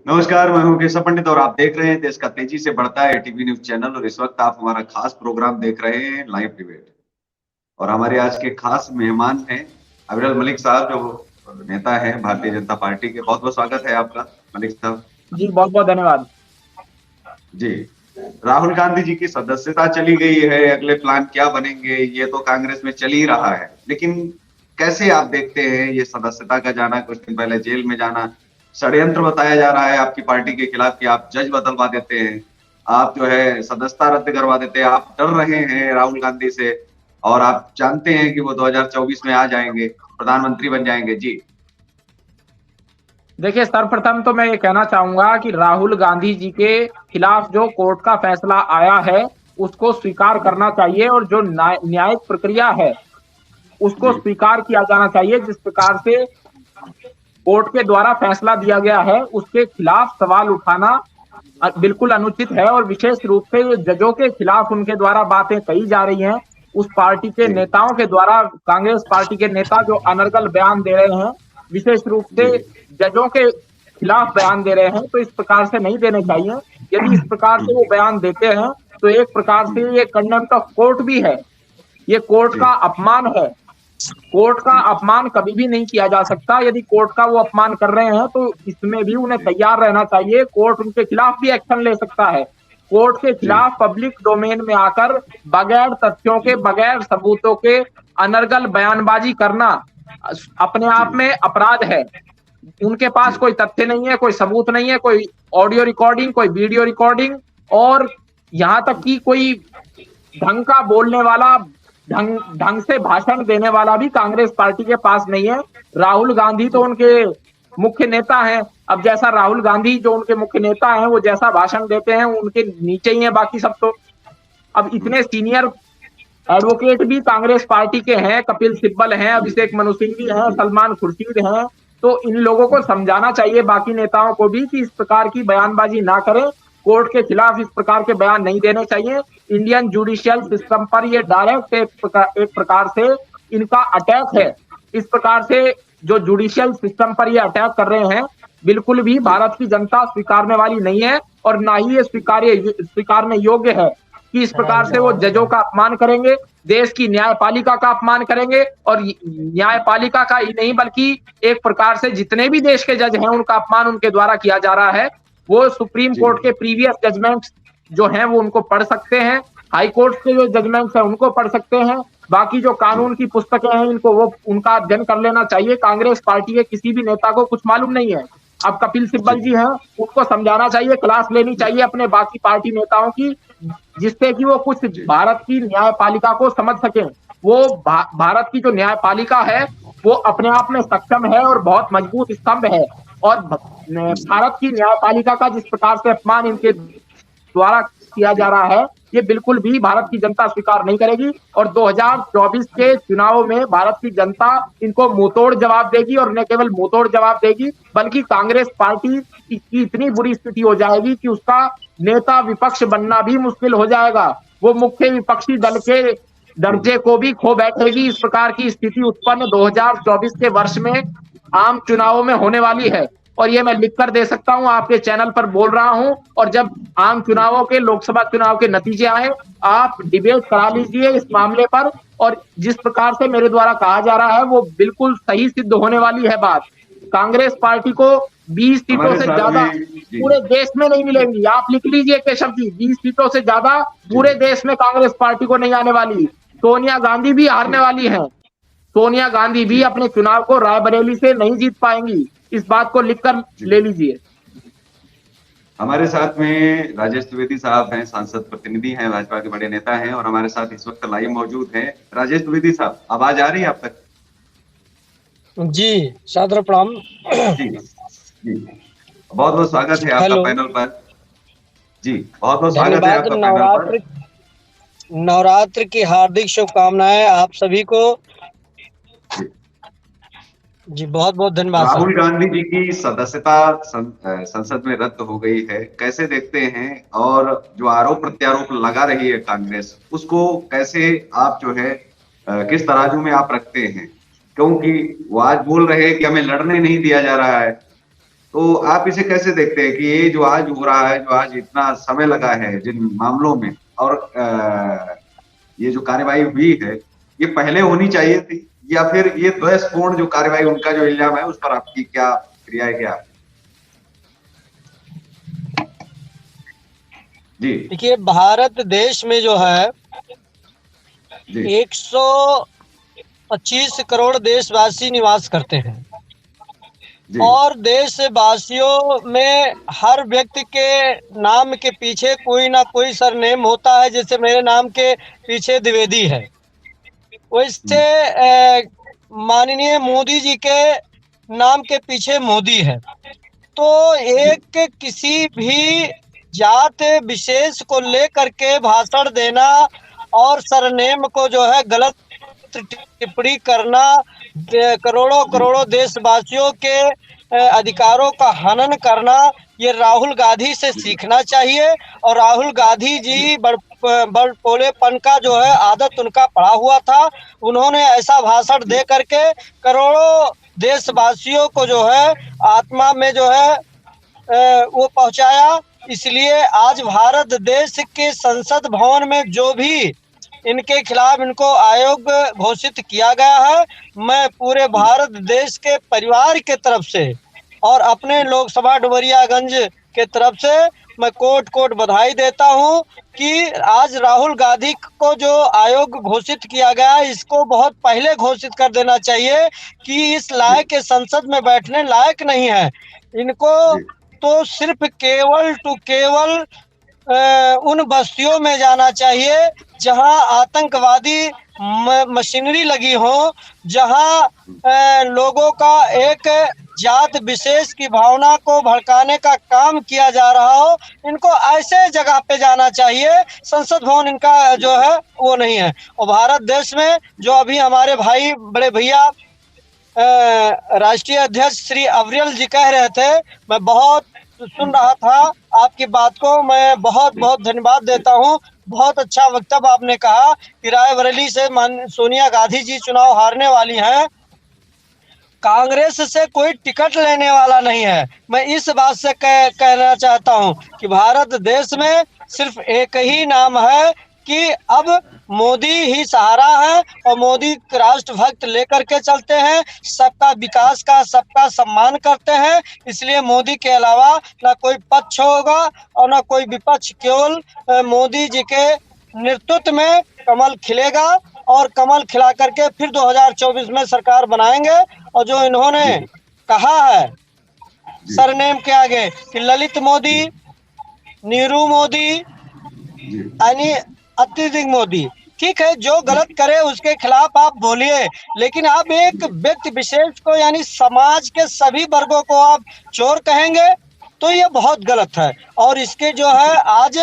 नमस्कार, मैं हूं केशव पंडित और आप देख रहे हैं देश का तेजी से बढ़ता है एटीवी न्यूज चैनल। और इस वक्त आप हमारा खास प्रोग्राम देख रहे हैं, लाइव डिबेट। और हमारे आज के खास मेहमान हैं अविरल मलिक साहब, जो नेता हैं भारतीय जनता पार्टी के। बहुत बहुत स्वागत है आपका, मलिक साहब। जी बहुत बहुत धन्यवाद। जी। राहुल गांधी जी की सदस्यता चली गई है, अगले प्लान क्या बनेंगे ये तो कांग्रेस में चल ही रहा है, लेकिन कैसे आप देखते हैं ये सदस्यता का जाना, कुछ दिन पहले जेल में जाना? षड्यंत्र बताया जा रहा है आपकी पार्टी के खिलाफ कि आप जज बदलवा देते हैं, आप जो है सदस्यता रद्द करवा देते हैं, आप डर रहे हैं राहुल गांधी से, और आप जानते हैं कि वो 2024 में आ जाएंगे, प्रधानमंत्री बन जाएंगे। जी। देखिए, सर्वप्रथम तो मैं ये कहना चाहूंगा कि राहुल गांधी जी के खिलाफ जो कोर्ट का फैसला आया है उसको स्वीकार करना चाहिए, और जो न्यायिक प्रक्रिया है उसको जी। स्वीकार किया जाना चाहिए। जिस प्रकार से कोर्ट के द्वारा फैसला दिया गया है उसके खिलाफ सवाल उठाना बिल्कुल अनुचित है, और विशेष रूप से जो जजों के खिलाफ उनके द्वारा बातें कही जा रही हैं, उस पार्टी के जी। नेताओं के द्वारा, कांग्रेस पार्टी के नेता जो अनर्गल बयान दे रहे हैं, विशेष रूप जी। से जजों के खिलाफ बयान दे रहे हैं, तो इस प्रकार से नहीं देने चाहिए। यदि इस प्रकार से वो बयान देते हैं तो एक प्रकार से ये कंटेम्प्ट ऑफ कोर्ट भी है, ये कोर्ट जी। का अपमान है। कोर्ट का जी। अपमान कभी भी नहीं किया जा सकता। यदि कोर्ट का वो अपमान कर रहे हैं तो इसमें भी उन्हें जी। तैयार रहना चाहिए। कोर्ट उनके खिलाफ भी एक्शन ले सकता है। कोर्ट के जी। खिलाफ पब्लिक डोमेन में आकर बगैर तथ्यों के, बगैर सबूतों के अनर्गल बयानबाजी करना अपने जी। आप में अपराध है। उनके जी। पास कोई तथ्य नहीं है, कोई सबूत नहीं है, कोई ऑडियो रिकॉर्डिंग, कोई वीडियो रिकॉर्डिंग, और यहाँ तक कि कोई ढंग का बोलने वाला, ढंग ढंग से भाषण देने वाला भी कांग्रेस पार्टी के पास नहीं है। राहुल गांधी तो जी। उनके मुख्य नेता हैं। अब जैसा राहुल गांधी जो उनके मुख्य नेता हैं वो जैसा भाषण देते हैं उनके नीचे ही है बाकी सब। तो अब इतने सीनियर एडवोकेट भी कांग्रेस पार्टी के हैं, कपिल सिब्बल हैं, अभिषेक मनु सिंघवी हैं, सलमान खुर्शीद हैं, तो इन लोगों को समझाना चाहिए बाकी नेताओं को भी कि इस प्रकार की बयानबाजी ना करें। कोर्ट के खिलाफ इस प्रकार के बयान नहीं देने चाहिए। इंडियन जुडिशियल सिस्टम पर ये डायरेक्ट एक प्रकार से इनका अटैक है। इस प्रकार से जो जुडिशियल सिस्टम पर ये अटैक कर रहे हैं, बिल्कुल भी जी। भारत की जनता स्वीकारने वाली नहीं है, और ना ही ये स्वीकारने योग्य है कि इस प्रकार से वो जजों का अपमान करेंगे, देश की न्यायपालिका का अपमान करेंगे, और न्यायपालिका का ही नहीं बल्कि एक प्रकार से जितने भी देश के जज हैं उनका अपमान उनके द्वारा किया जा रहा है। वो सुप्रीम जी। कोर्ट के प्रीवियस जजमेंट्स जो हैं वो उनको पढ़ सकते हैं, हाई कोर्ट के जो जजमेंट्स हैं उनको पढ़ सकते हैं, बाकी जो जी। कानून की पुस्तकें हैं इनको वो उनका अध्ययन कर लेना चाहिए। कांग्रेस पार्टी के किसी भी नेता को कुछ मालूम नहीं है। अब कपिल सिब्बल जी। जी हैं, उनको समझाना चाहिए, क्लास लेनी चाहिए अपने बाकी पार्टी नेताओं की, जिससे कि वो कुछ जी। भारत की न्यायपालिका को समझ सकें। वो भारत की जो न्यायपालिका है वो अपने आप में सक्षम है और बहुत मजबूत स्तंभ है, और भारत की न्यायपालिका का जिस प्रकार से अपमान इनके द्वारा किया जा रहा है ये बिल्कुल भी भारत की जनता स्वीकार नहीं करेगी। और 2024 के चुनावों में भारत की जनता इनको मुंहतोड़ जवाब देगी, और न केवल मुंहतोड़ जवाब देगी बल्कि कांग्रेस पार्टी की इतनी बुरी स्थिति हो जाएगी कि उसका नेता विपक्ष बनना भी मुश्किल हो जाएगा। वो मुख्य विपक्षी दल के दर्जे को भी खो बैठेगी। इस प्रकार की स्थिति उत्पन्न 2024 के वर्ष में आम चुनावों में होने वाली है, और ये मैं लिख कर दे सकता हूं, आपके चैनल पर बोल रहा हूं। और जब आम चुनावों के, लोकसभा चुनाव के नतीजे आए, आप डिबेट करा लीजिए इस मामले पर, और जिस प्रकार से मेरे द्वारा कहा जा रहा है वो बिल्कुल सही सिद्ध होने वाली है बात। कांग्रेस पार्टी को 20 सीटों हमारे से साथ ज्यादा में। जी। पूरे देश में नहीं मिलेंगी। आप लिख लीजिए केशव जी, 20 सीटों से ज्यादा जी। पूरे देश में कांग्रेस पार्टी को नहीं आने वाली। सोनिया गांधी भी हारने जी। वाली हैं। सोनिया गांधी भी जी। अपने चुनाव को रायबरेली से नहीं जीत पाएंगी। इस बात को लिखकर जी। ले लीजिए। हमारे साथ में राजेश द्विवेदी साहब हैं, सांसद प्रतिनिधि हैं, भाजपा के बड़े नेता हैं, और हमारे साथ इस वक्त लाइव मौजूद हैं राजेश द्विवेदी साहब। आवाज आ रही है आप तक? जी, सादर प्रणाम। जी। जी। बहुत बहुत स्वागत है आपका हेलो। पैनल पर। जी, बहुत बहुत स्वागत है धन्यवाद। आपका पैनल पर। नवरात्र की हार्दिक शुभकामनाएं आप सभी को। जी। जी, बहुत बहुत धन्यवाद सर। राहुल गांधी जी की सदस्यता संसद में रद्द हो गई है, कैसे देखते हैं? और जो आरोप प्रत्यारोप लगा रही है कांग्रेस, उसको कैसे आप जो है किस तराजू में आप रखते हैं? क्योंकि वो आज बोल रहे हैं कि हमें लड़ने नहीं दिया जा रहा है, तो आप इसे कैसे देखते हैं कि ये जो आज हो रहा है, जो आज इतना समय लगा है जिन मामलों में, और ये जो कार्यवाही हुई है, ये पहले होनी चाहिए थी, या फिर ये द्वेषपूर्ण जो कार्यवाही, उनका जो इल्जाम है, उस पर आपकी क्या क्रिया है? क्या जी देखिए, भारत देश में जो है जी 125 करोड़ देशवासी निवास करते हैं जी और देशवासियों में हर व्यक्ति के नाम के पीछे कोई ना कोई सरनेम होता है। जैसे मेरे नाम के पीछे द्विवेदी है, वैसे माननीय मोदी जी के नाम के पीछे मोदी है। तो एक किसी भी जात विशेष को लेकर के भाषण देना और सरनेम को जो है गलत टिप्पणी करना, करोड़ों करोड़ों देशवासियों के अधिकारों का हनन करना, ये राहुल गांधी से सीखना चाहिए। और राहुल गांधी जी बड़पोलेपन का जो है आदत उनका पड़ा हुआ था। उन्होंने ऐसा भाषण दे करके करोड़ों देशवासियों को जो है आत्मा में जो है वो पहुंचाया। इसलिए आज भारत देश के संसद भवन में जो भी इनके खिलाफ इनको आयोग घोषित किया गया है, मैं पूरे भारत देश के परिवार के तरफ से और अपने लोकसभा डुमरियागंज के तरफ से मैं कोट कोट बधाई देता हूं कि आज राहुल गांधी को जो आयोग घोषित किया गया, इसको बहुत पहले घोषित कर देना चाहिए कि इस लायक संसद में बैठने लायक नहीं है। इनको तो सिर्फ केवल टू केवल उन बस्तियों में जाना चाहिए जहां आतंकवादी मशीनरी लगी हो, जहां लोगों का एक जात विशेष की भावना को भड़काने का काम किया जा रहा हो। इनको ऐसे जगह पे जाना चाहिए। संसद भवन इनका जो है वो नहीं है। और भारत देश में जो अभी हमारे भाई बड़े भैया राष्ट्रीय अध्यक्ष श्री अविरल जी कह रहे थे, मैं बहुत सुन रहा था आपकी बात को, मैं बहुत बहुत धन्यवाद देता हूं। बहुत अच्छा वक्तव्य आपने कहा कि रायबरेली से सोनिया गांधी जी चुनाव हारने वाली हैं, कांग्रेस से कोई टिकट लेने वाला नहीं है। मैं इस बात से कहना चाहता हूं कि भारत देश में सिर्फ एक ही नाम है कि अब मोदी ही सहारा है और मोदी राष्ट्रभक्त लेकर के चलते हैं, सबका विकास का, सबका सम्मान करते हैं। इसलिए मोदी के अलावा ना कोई पक्ष होगा और ना कोई विपक्ष। केवल मोदी जी के नेतृत्व में कमल खिलेगा और कमल खिला करके फिर 2024 में सरकार बनाएंगे। और जो इन्होंने कहा है सरनेम के आगे कि ललित मोदी, नीरू मोदी, यानी अत्यधिक मोदी, ठीक है, जो गलत करे उसके खिलाफ आप बोलिए, लेकिन आप एक व्यक्ति विशेष को यानी समाज के सभी वर्गों को आप चोर कहेंगे तो ये बहुत गलत है। और इसके जो है आज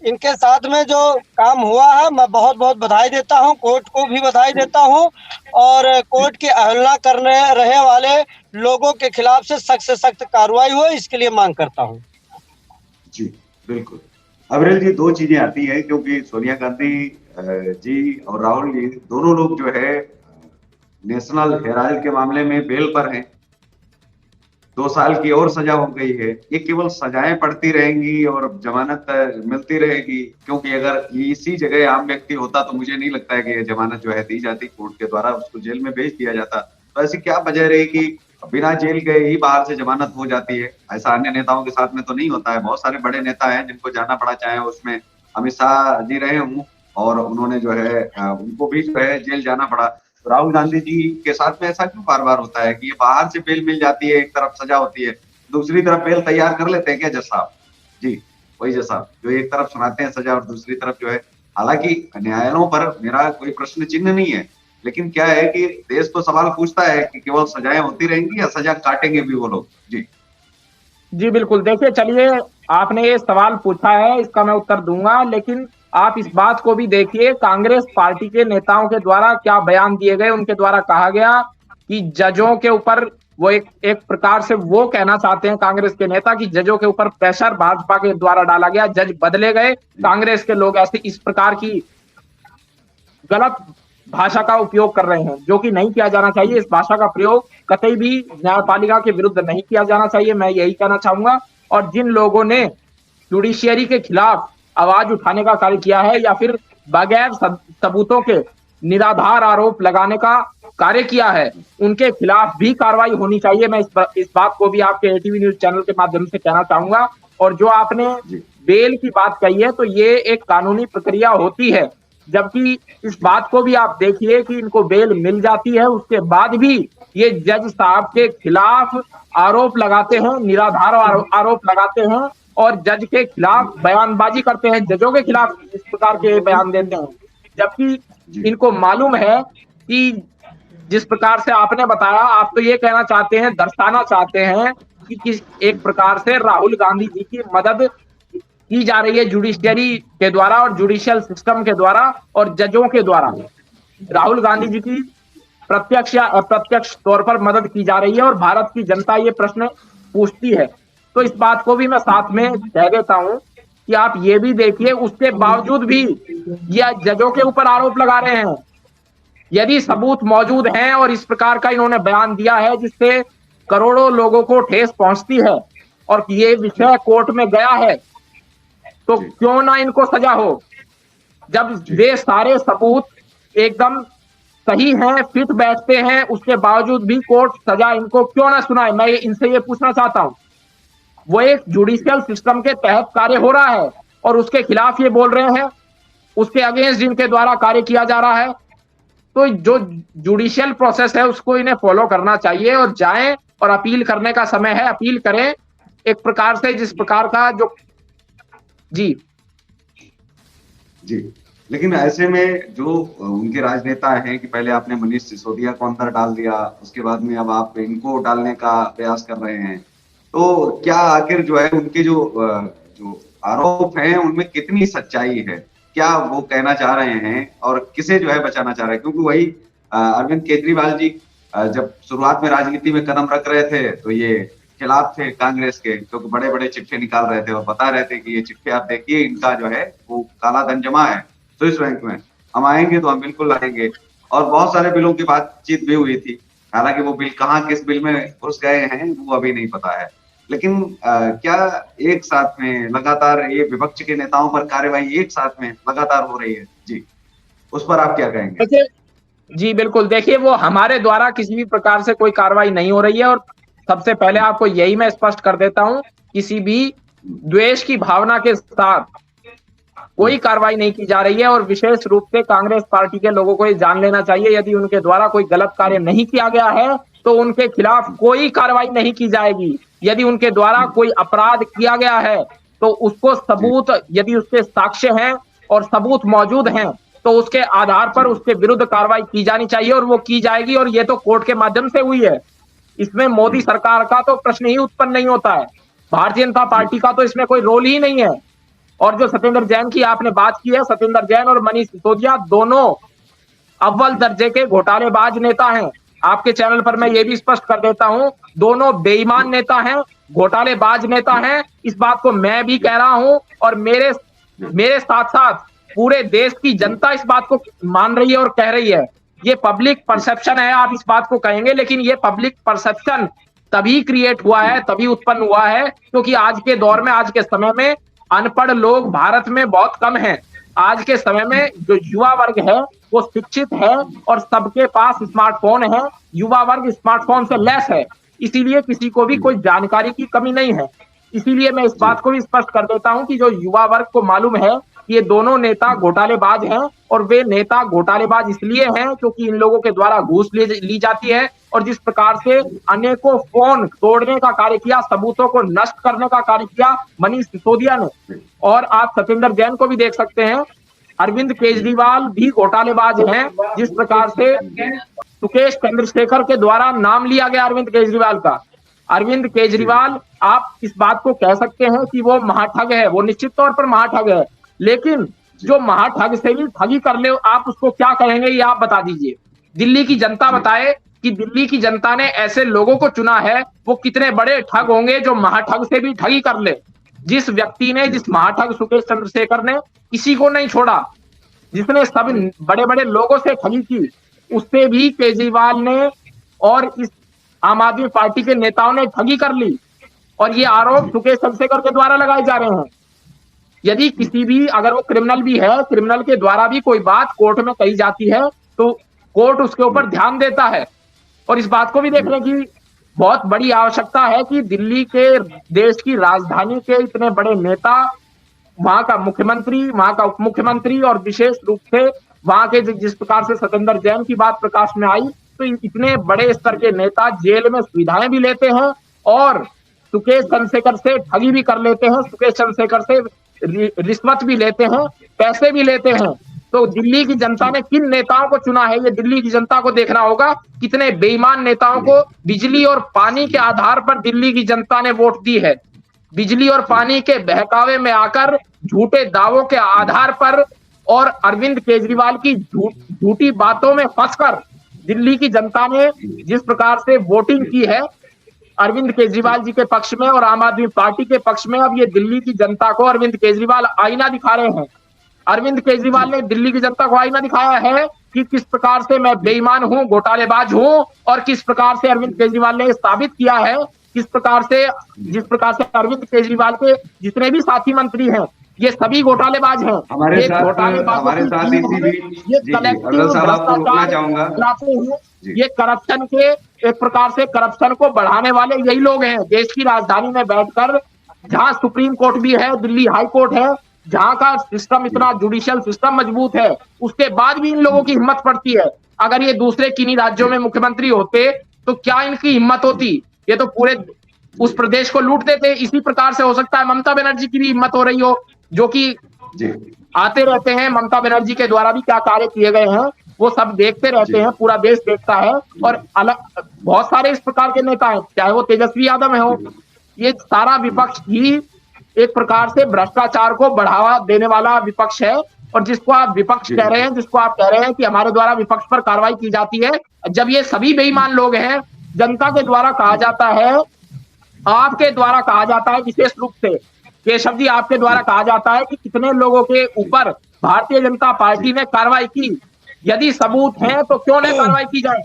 इनके साथ में जो काम हुआ है, मैं बहुत बहुत बधाई देता हूं, कोर्ट को भी बधाई देता हूं और कोर्ट की अवहेलना करने रहे वाले लोगों के खिलाफ से सख्त कार्रवाई हो, इसके लिए मांग करता हूं। जी बिल्कुल। अविरल जी, दो चीजें आती हैं, क्योंकि सोनिया गांधी जी और राहुल जी दोनों लोग जो है नेशनल हेराल्ड के मामले में बेल पर हैं। 2 साल की और सजा हो गई है। ये केवल सजाएं पड़ती रहेंगी और जमानत मिलती रहेगी? क्योंकि अगर इसी जगह आम व्यक्ति होता तो मुझे नहीं लगता है कि ये जमानत जो है दी जाती कोर्ट के द्वारा, उसको जेल में भेज दिया जाता। तो ऐसी क्या वजह रही कि बिना जेल गए ही बाहर से जमानत हो जाती है? ऐसा अन्य नेताओं के साथ में तो नहीं होता है। बहुत सारे बड़े नेता हैं जिनको जाना पड़ा, चाहे उसमें अमित शाह जी रहे हों और उन्होंने जो है उनको भी जो है जेल जाना पड़ा। तो राहुल गांधी जी के साथ में ऐसा क्यों बार बार होता है कि ये बाहर से बेल मिल जाती है, एक तरफ सजा होती है, दूसरी तरफ बेल तैयार कर लेते हैं क्या जज साहब? जी वही जज साहब जो एक तरफ सुनाते हैं सजा और दूसरी तरफ जो है, हालांकि न्यायालयों पर मेरा कोई प्रश्न चिन्ह नहीं है, लेकिन क्या है कि देश तो सवाल पूछता है कि केवल सजाएं होती रहेंगी या सजा काटेंगे भी वो लोग? जी जी बिल्कुल। देखिए, चलिए, आपने ये सवाल पूछा है, इसका मैं उत्तर दूंगा, लेकिन आप इस बात को भी देखिए, कांग्रेस पार्टी के नेताओं के द्वारा क्या बयान दिए गए। उनके द्वारा कहा गया कि जजों के ऊपर वो एक प्रकार से वो कहना चाहते हैं कांग्रेस के नेता कि जजों के ऊपर प्रेशर भाजपा के द्वारा डाला गया, जज बदले गए, कांग्रेस के लोग ऐसे इस प्रकार की गलत भाषा का उपयोग कर रहे हैं, जो कि नहीं किया जाना चाहिए। इस भाषा का प्रयोग कतई भी न्यायपालिका के विरुद्ध नहीं किया जाना चाहिए, मैं यही कहना चाहूंगा। और जिन लोगों ने जुडिशियरी के खिलाफ आवाज उठाने का कार्य किया है या फिर बगैर सबूतों के निराधार आरोप लगाने का कार्य किया है, उनके खिलाफ भी कार्रवाई होनी चाहिए। मैं इस बात को भी आपके एटीवी न्यूज चैनल के माध्यम से कहना चाहूंगा। और जो आपने बेल की बात कही है, तो ये एक कानूनी प्रक्रिया होती है, जबकि इस बात को भी आप देखिए कि इनको बेल मिल जाती है, उसके बाद भी ये जज साहब के खिलाफ आरोप लगाते हैं, निराधार आरोप लगाते हैं और जज के खिलाफ बयानबाजी करते हैं, जजों के खिलाफ इस प्रकार के बयान देते हैं। जबकि इनको मालूम है कि जिस प्रकार से आपने बताया, आप तो ये कहना चाहते हैं, दर्शाना चाहते हैं कि किस एक प्रकार से राहुल गांधी जी की मदद की जा रही है जुडिशियरी के द्वारा और जुडिशियल सिस्टम के द्वारा और जजों के द्वारा। राहुल गांधी जी की प्रत्यक्ष या अप्रत्यक्ष तौर पर मदद की जा रही है और भारत की जनता ये प्रश्न पूछती है। तो इस बात को भी मैं साथ में कह देता हूं कि आप ये भी देखिए, उसके बावजूद भी ये जजों के ऊपर आरोप लगा रहे हैं। यदि सबूत मौजूद हैं और इस प्रकार का इन्होंने बयान दिया है जिससे करोड़ों लोगों को ठेस पहुंचती है और ये विषय कोर्ट में गया है, तो क्यों ना इनको सजा हो। जब वे सारे सबूत एकदम सही हैं, फिट बैठते हैं, उसके बावजूद भी कोर्ट सजा इनको क्यों ना सुनाए। मैं इनसे ये पूछना चाहता हूं, वो एक जुडिशियल सिस्टम के तहत कार्य हो रहा है और उसके खिलाफ ये बोल रहे हैं, उसके अगेंस्ट जिनके द्वारा कार्य किया जा रहा है। तो जो जुडिशियल प्रोसेस है उसको इन्हें फॉलो करना चाहिए और जाएं और अपील करने का समय है, अपील करें एक प्रकार से, जिस प्रकार का जो जी जी। लेकिन ऐसे में जो उनके राजनेता हैं कि पहले आपने मनीष सिसोदिया को अंदर डाल दिया, उसके बाद में अब आप इनको डालने का प्रयास कर रहे हैं, तो क्या आखिर जो है उनके जो आरोप हैं उनमें कितनी सच्चाई है? क्या वो कहना चाह रहे हैं और किसे जो है बचाना चाह रहे हैं? क्योंकि वही अरविंद केजरीवाल जी जब शुरुआत में राजनीति में कदम रख रहे थे तो ये खिलाफ थे कांग्रेस के, क्योंकि बड़े बड़े चिट्ठे निकाल रहे थे और बता रहे थे कि ये चिट्ठे आप देखिए, इनका जो है वो काला धन जमा है स्विस बैंक में, हम आएंगे तो हम बिल्कुल लाएंगे। और बहुत सारे बिलों की बातचीत भी हुई थी, हालांकि वो बिल कहाँ किस बिल में घुस गए हैं वो अभी नहीं पता है। लेकिन क्या एक साथ में लगातार ये विपक्ष के नेताओं पर कार्रवाई एक साथ में लगातार हो रही है जी, उस पर आप क्या कहेंगे? देखिए, जी बिल्कुल, देखिए वो हमारे द्वारा किसी भी प्रकार से कोई कार्रवाई नहीं हो रही है। और सबसे पहले आपको यही मैं स्पष्ट कर देता हूं, किसी भी द्वेष की भावना के साथ कोई कार्रवाई नहीं की जा रही है। और विशेष रूप से कांग्रेस पार्टी के लोगों को ये जान लेना चाहिए, यदि उनके द्वारा कोई गलत कार्य नहीं किया गया है तो उनके खिलाफ कोई कार्रवाई नहीं की जाएगी। यदि उनके द्वारा कोई अपराध किया गया है तो उसको सबूत, यदि उसके साक्ष्य हैं और सबूत मौजूद हैं, तो उसके आधार पर उसके विरुद्ध कार्रवाई की जानी चाहिए और वो की जाएगी। और ये तो कोर्ट के माध्यम से हुई है, इसमें मोदी सरकार का तो प्रश्न ही उत्पन्न नहीं होता है, भारतीय जनता पार्टी का तो इसमें कोई रोल ही नहीं है। और जो सत्येंद्र जैन की आपने बात की है, सत्येंद्र जैन और मनीष सिसोदिया दोनों अव्वल दर्जे के घोटालेबाज नेता हैं। आपके चैनल पर मैं ये भी स्पष्ट कर देता हूं, दोनों बेईमान नेता हैं, घोटालेबाज नेता हैं। इस बात को मैं भी कह रहा हूं और मेरे साथ साथ पूरे देश की जनता इस बात को मान रही है और कह रही है। ये पब्लिक परसेप्शन है, आप इस बात को कहेंगे, लेकिन ये पब्लिक परसेप्शन तभी क्रिएट हुआ है, तभी उत्पन्न हुआ है क्योंकि आज के दौर में, आज के समय में अनपढ़ लोग भारत में बहुत कम हैं। आज के समय में जो युवा वर्ग है वो शिक्षित है और सबके पास स्मार्टफोन है, युवा वर्ग स्मार्टफोन से लेस है, इसीलिए किसी को भी कोई जानकारी की कमी नहीं है। इसीलिए मैं इस बात को भी स्पष्ट कर देता हूं कि जो युवा वर्ग को मालूम है ये दोनों नेता घोटालेबाज हैं और वे नेता घोटालेबाज इसलिए हैं क्योंकि इन लोगों के द्वारा घूस ली जाती है। और जिस प्रकार से अनेकों फोन तोड़ने का कार्य किया, सबूतों को नष्ट करने का कार्य किया मनीष सिसोदिया ने, और आप सत्येंद्र जैन को भी देख सकते हैं, अरविंद केजरीवाल भी घोटालेबाज हैं। जिस प्रकार से सुकेश चंद्रशेखर के द्वारा नाम लिया गया अरविंद केजरीवाल का, अरविंद केजरीवाल, आप इस बात को कह सकते हैं कि वो महाठग है, वो निश्चित तौर पर महाठग है, लेकिन जो महाठग से भी ठगी कर ले आप उसको क्या कहेंगे ये आप बता दीजिए। दिल्ली की जनता बताए कि दिल्ली की जनता ने ऐसे लोगों को चुना है, वो कितने बड़े ठग होंगे जो महाठग से भी ठगी कर ले। जिस व्यक्ति ने, जिस महाठग सुकेश चंद्रशेखर ने किसी को नहीं छोड़ा, जिसने सब बड़े बड़े लोगों से ठगी की, उससे भी केजरीवाल ने और इस आम आदमी पार्टी के नेताओं ने ठगी कर ली। और ये आरोप सुकेश चंद्रशेखर के द्वारा लगाए जा रहे हैं। यदि किसी भी, अगर वो क्रिमिनल भी है, क्रिमिनल के द्वारा भी कोई बात कोर्ट में कही जाती है तो कोर्ट उसके ऊपर ध्यान देता है। और इस बात को भी देखने की बहुत बड़ी आवश्यकता है कि दिल्ली के, देश की राजधानी के इतने बड़े नेता, वहां का मुख्यमंत्री, वहां का उप मुख्यमंत्री और विशेष रूप से वहां के जिस प्रकार से सत्येंद्र जैन की बात प्रकाश में आई, तो इतने बड़े स्तर के नेता जेल में सुविधाएं भी लेते हैं और सुकेश चंद्रशेखर से ठगी भी कर लेते हैं, सुकेश चंद्रशेखर से रिश्वत भी लेते हैं, पैसे भी लेते हैं। तो दिल्ली की जनता ने किन नेताओं को चुना है, ये दिल्ली की जनता को देखना होगा। कितने बेईमान नेताओं को बिजली और पानी के आधार पर दिल्ली की जनता ने वोट दी है। बिजली और पानी के बहकावे में आकर, झूठे दावों के आधार पर और अरविंद केजरीवाल की झूठी बातों में फंसकर दिल्ली की जनता ने जिस प्रकार से वोटिंग की है अरविंद केजरीवाल जी के पक्ष में और आम आदमी पार्टी के पक्ष में, अब ये दिल्ली की जनता को अरविंद केजरीवाल आईना दिखा रहे हैं। अरविंद केजरीवाल ने दिल्ली की जनता को आईना दिखाया है कि किस प्रकार से मैं बेईमान हूं, घोटालेबाज हूं, और किस प्रकार से अरविंद केजरीवाल ने साबित किया है, किस प्रकार से, जिस प्रकार से अरविंद केजरीवाल के जितने भी साथी मंत्री हैं ये सभी घोटालेबाज हैं। हमारे साथ इसी बीच ये करप्शन के, एक प्रकार से करप्शन को बढ़ाने वाले यही लोग हैं। देश की राजधानी में बैठकर, जहां सुप्रीम कोर्ट भी है, दिल्ली हाई कोर्ट है, जहां का सिस्टम, इतना जुडिशियल सिस्टम मजबूत है, उसके बाद भी इन लोगों की हिम्मत पड़ती है। अगर ये दूसरे किन्हीं राज्यों में मुख्यमंत्री होते तो क्या इनकी हिम्मत होती, ये तो पूरे उस प्रदेश को लूट देते। इसी प्रकार से हो सकता है ममता बनर्जी की भी हिम्मत हो रही हो, जो कि आते रहते हैं। ममता बनर्जी के द्वारा भी क्या कार्य किए गए हैं वो सब देखते रहते हैं, पूरा देश देखता है। और अलग बहुत सारे इस प्रकार के नेता हैं, चाहे वो तेजस्वी यादव हो, ये सारा विपक्ष ही एक प्रकार से भ्रष्टाचार को बढ़ावा देने वाला विपक्ष है। और जिसको आप विपक्ष कह रहे हैं, जिसको आप कह रहे हैं कि हमारे द्वारा विपक्ष पर कार्रवाई की जाती है, जब ये सभी बेईमान लोग हैं, जनता के द्वारा कहा जाता है, आपके द्वारा कहा जाता है, विशेष रूप से केशव जी आपके द्वारा कहा जाता है कि कितने लोगों के ऊपर भारतीय जनता पार्टी ने कार्रवाई की। यदि सबूत है तो क्यों न कार्रवाई की जाए।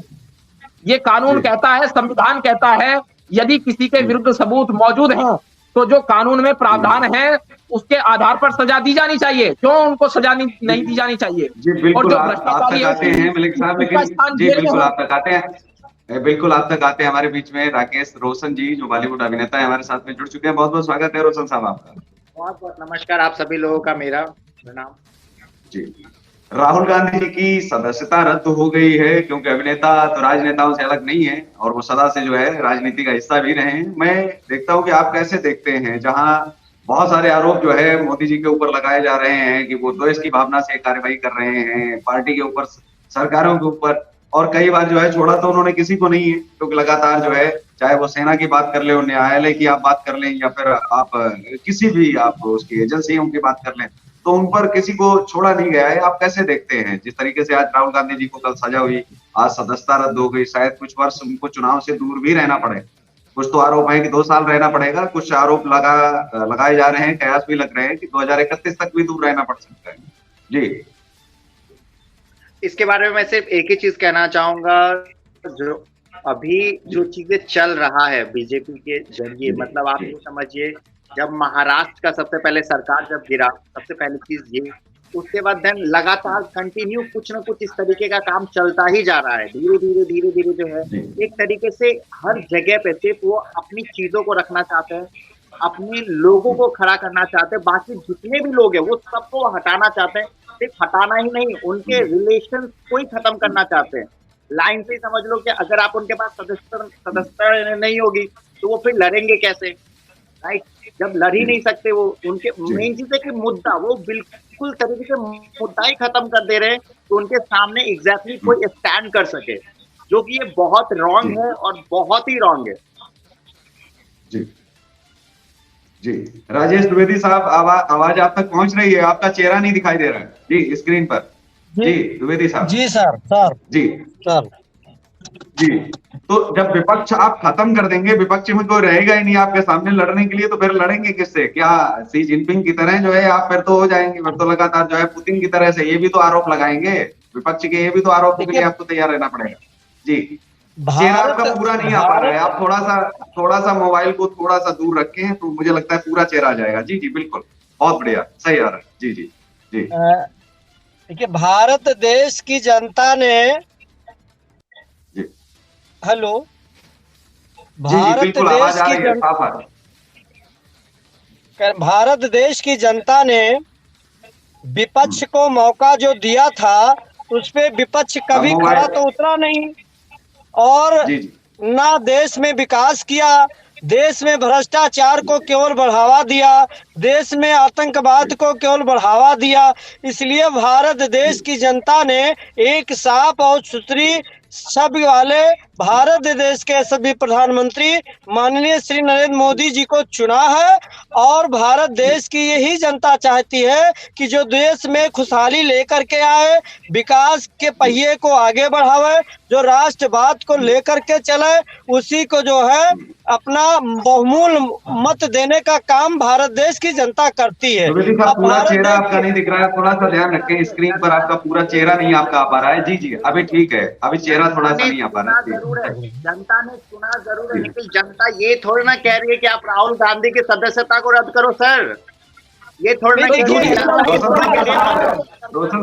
ये कानून कहता है, संविधान कहता है, यदि किसी के विरुद्ध सबूत मौजूद हैं तो जो कानून में प्रावधान है उसके आधार पर सजा दी जानी चाहिए। क्यों उनको सजा नहीं दी जानी चाहिए? और जो भ्रष्टाचारी हैं मलिक साहब, लेकिन जी बिल्कुल आप तक आते हैं, बिल्कुल आप तक आते हैं। हमारे बीच में राकेश रोशन जी, जो बॉलीवुड अभिनेता है, हमारे साथ में जुड़ चुके हैं। बहुत बहुत स्वागत है रोशन साहब आपका। बहुत बहुत नमस्कार आप सभी लोगों का, मेरा प्रणाम जी। राहुल गांधी जी की सदस्यता रद्द हो गई है, क्योंकि अभिनेता तो राजनेताओं से अलग नहीं है और वो सदा से जो है राजनीति का हिस्सा भी रहे हैं। मैं देखता हूं कि आप कैसे देखते हैं, जहां बहुत सारे आरोप जो है मोदी जी के ऊपर लगाए जा रहे हैं कि वो द्वेष की भावना से कार्रवाई कर रहे हैं पार्टी के ऊपर, सरकारों के ऊपर, और कई बार जो है छोड़ा तो उन्होंने किसी को नहीं है, क्योंकि लगातार जो है, चाहे वो सेना की बात कर ले, न्यायालय की आप बात कर लें, या फिर आप किसी भी आप उसकी एजेंसियों की बात कर लें, तो उन पर किसी को छोड़ा नहीं गया है। आप कैसे देखते हैं जिस तरीके से आज राहुल गांधी जी को कल सजा हुई, आज सदस्यता रद्द हो गई, शायद कुछ वर्ष उनको चुनाव से दूर भी रहना पड़े। कुछ तो आरोप है कि 2 साल रहना पड़ेगा, कुछ आरोप लगाए जा रहे हैं, कयास भी लग रहे हैं कि 2031 तक भी दूर रहना पड़ सकता है। जी, इसके बारे में मैं सिर्फ एक ही चीज कहना चाहूंगा, जो अभी जो चीजें चल रहा है बीजेपी के जरिए, मतलब आप ये समझिए, जब महाराष्ट्र का सबसे पहले सरकार जब गिरा, सबसे पहली चीज ये, उसके बाद देन लगातार कंटिन्यू कुछ ना कुछ इस तरीके का काम चलता ही जा रहा है। धीरे धीरे जो है, एक तरीके से हर जगह पे सिर्फ वो अपनी चीजों को रखना चाहते हैं, अपने लोगों को खड़ा करना चाहते हैं, बाकी जितने भी लोग हैं वो सबको हटाना चाहते हैं। सिर्फ हटाना ही नहीं, उनके रिलेशन को ही खत्म करना चाहते हैं। लाइन से ही समझ लो कि अगर आप उनके पास सदस्यता नहीं होगी तो वो फिर लड़ेंगे कैसे, राइट? जब लड़ ही नहीं सकते वो, उनके मेन चीज है कि मुद्दा वो बिल्कुल तरीके से मुद्दा ही खत्म कर दे रहे हैं तो उनके सामने एग्जैक्टली कोई स्टैंड कर सके, जो कि ये बहुत रॉन्ग है और बहुत ही रॉन्ग है। जी जी, राजेश द्विवेदी साहब, आवाज आप तक पहुंच रही है? आपका चेहरा नहीं दिखाई दे रहा है जी स्क्रीन पर। जी द्विवेदी साहब। जी सर जी सर। जी, तो जब विपक्ष आप खत्म कर देंगे, विपक्ष में कोई रहेगा ही नहीं आपके सामने लड़ने के लिए, तो फिर लड़ेंगे किससे? क्या शी जिनपिंग की तरह जो है आप फिर तो हो जाएंगे, फिर तो लगातार जो है पुतिन की तरह से ये भी तो आरोप लगाएंगे विपक्ष के, ये भी तो आरोपों के लिए देखिए आपको तैयार रहना पड़ेगा। जी, चेहरा भारत आपका पूरा नहीं आ पा रहा है, भारत आप थोड़ा सा मोबाइल को थोड़ा सा दूर रखें तो मुझे लगता है पूरा चेहरा आ जाएगा। जी जी बिल्कुल, बहुत बढ़िया, सही आ रहा है। जी जी जी देखिए भारत देश की जनता ने, जी हेलो, जी जी भारत बिल्कुल, आवाज देश आ की रही है, साफ आ रही भारत देश की जनता ने विपक्ष को मौका जो दिया था उस पे विपक्ष अब कभी मोबाइल। खड़ा तो उतरा नहीं, और जी जी ना देश में विकास किया, देश में भ्रष्टाचार को केवल बढ़ावा दिया, देश में आतंकवाद को केवल बढ़ावा दिया। इसलिए भारत देश जी की जनता ने एक साफ और सुथरी छवि वाले भारत देश के सभी प्रधानमंत्री माननीय श्री नरेंद्र मोदी जी को चुना है। और भारत देश की यही जनता चाहती है कि जो देश में खुशहाली लेकर के आए, विकास के पहिए को आगे बढ़ावे, जो राष्ट्रवाद को लेकर के चले, उसी को जो है अपना बहुमूल मत देने का काम भारत देश की जनता करती है। द्विवेदी साहब, अब पूरा भारत चेहरा देश आपका नहीं दिख रहा है, थोड़ा सा ध्यान रखें, स्क्रीन पर आपका पूरा चेहरा नहीं आपका आ पा रहा है। जी जी अभी ठीक है, अभी चेहरा थोड़ा सा नहीं आ पा रहा है। जरूर है, जनता ने चुना जरूर है, लेकिन जनता ये थोड़ी ना कह रही है कि आप राहुल गांधी की सदस्यता को रद्द करो सर। ये थोड़ी ना नहीं, कह रही है देखिए, रोशन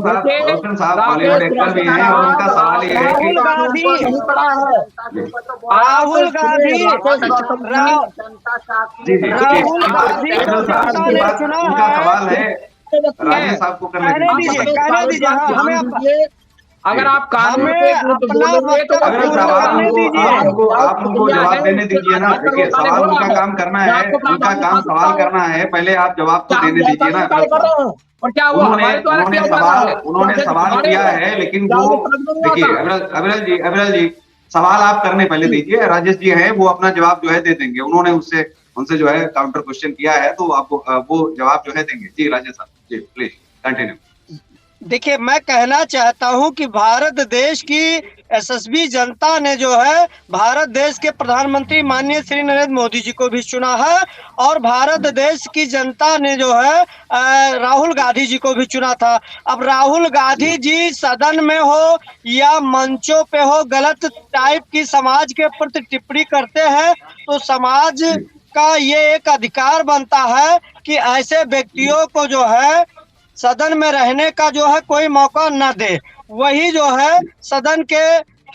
साहब बॉलीवुड एक्टर भी हैं और उनका सवाल ये है कि राहुल गांधी जी जी राहुल गांधी को जनता ने चुना उनका है। सवाल है, राजेश साहब को कर कहने दीजिए, हाँ, हमें अगर आप कानून हमें के विरुद्ध अपना बोलोगे तो वक्तव्य अगर पूरा सवाल करने दीजिए। आप उनको जवाब देने दीजिए ना। देखिए सवाल उनका काम करना है, उनका काम सवाल करना है, पहले आप जवाब तो देने दीजिए ना। और क्या वो हमारे द्वारा किया हुआ है? उन्होंने सवाल किया है, लेकिन क्या वो समझ में नहीं देखिए आता? अविरल जी सवाल आप करने पहले दीजिए, राजेश जी हैं वो अपना जवाब जो है दे देंगे, उन्होंने उनसे जो है काउंटर क्वेश्चन किया है तो आपको वो जवाब जो है देंगे। जी राजेश साहब जी प्लीज कंटिन्यू। देखिए मैं कहना चाहता हूं कि भारत देश की यशस्वी जनता ने जो है भारत देश के प्रधानमंत्री माननीय श्री नरेंद्र मोदी जी को भी चुना है, और भारत देश की जनता ने जो है राहुल गांधी जी को भी चुना था। अब राहुल गांधी जी सदन में हो या मंचों पे हो गलत टाइप की समाज के प्रति टिप्पणी करते हैं, तो समाज का ये एक अधिकार बनता है कि ऐसे व्यक्तियों को जो है सदन में रहने का जो है कोई मौका न दे। वही जो है सदन के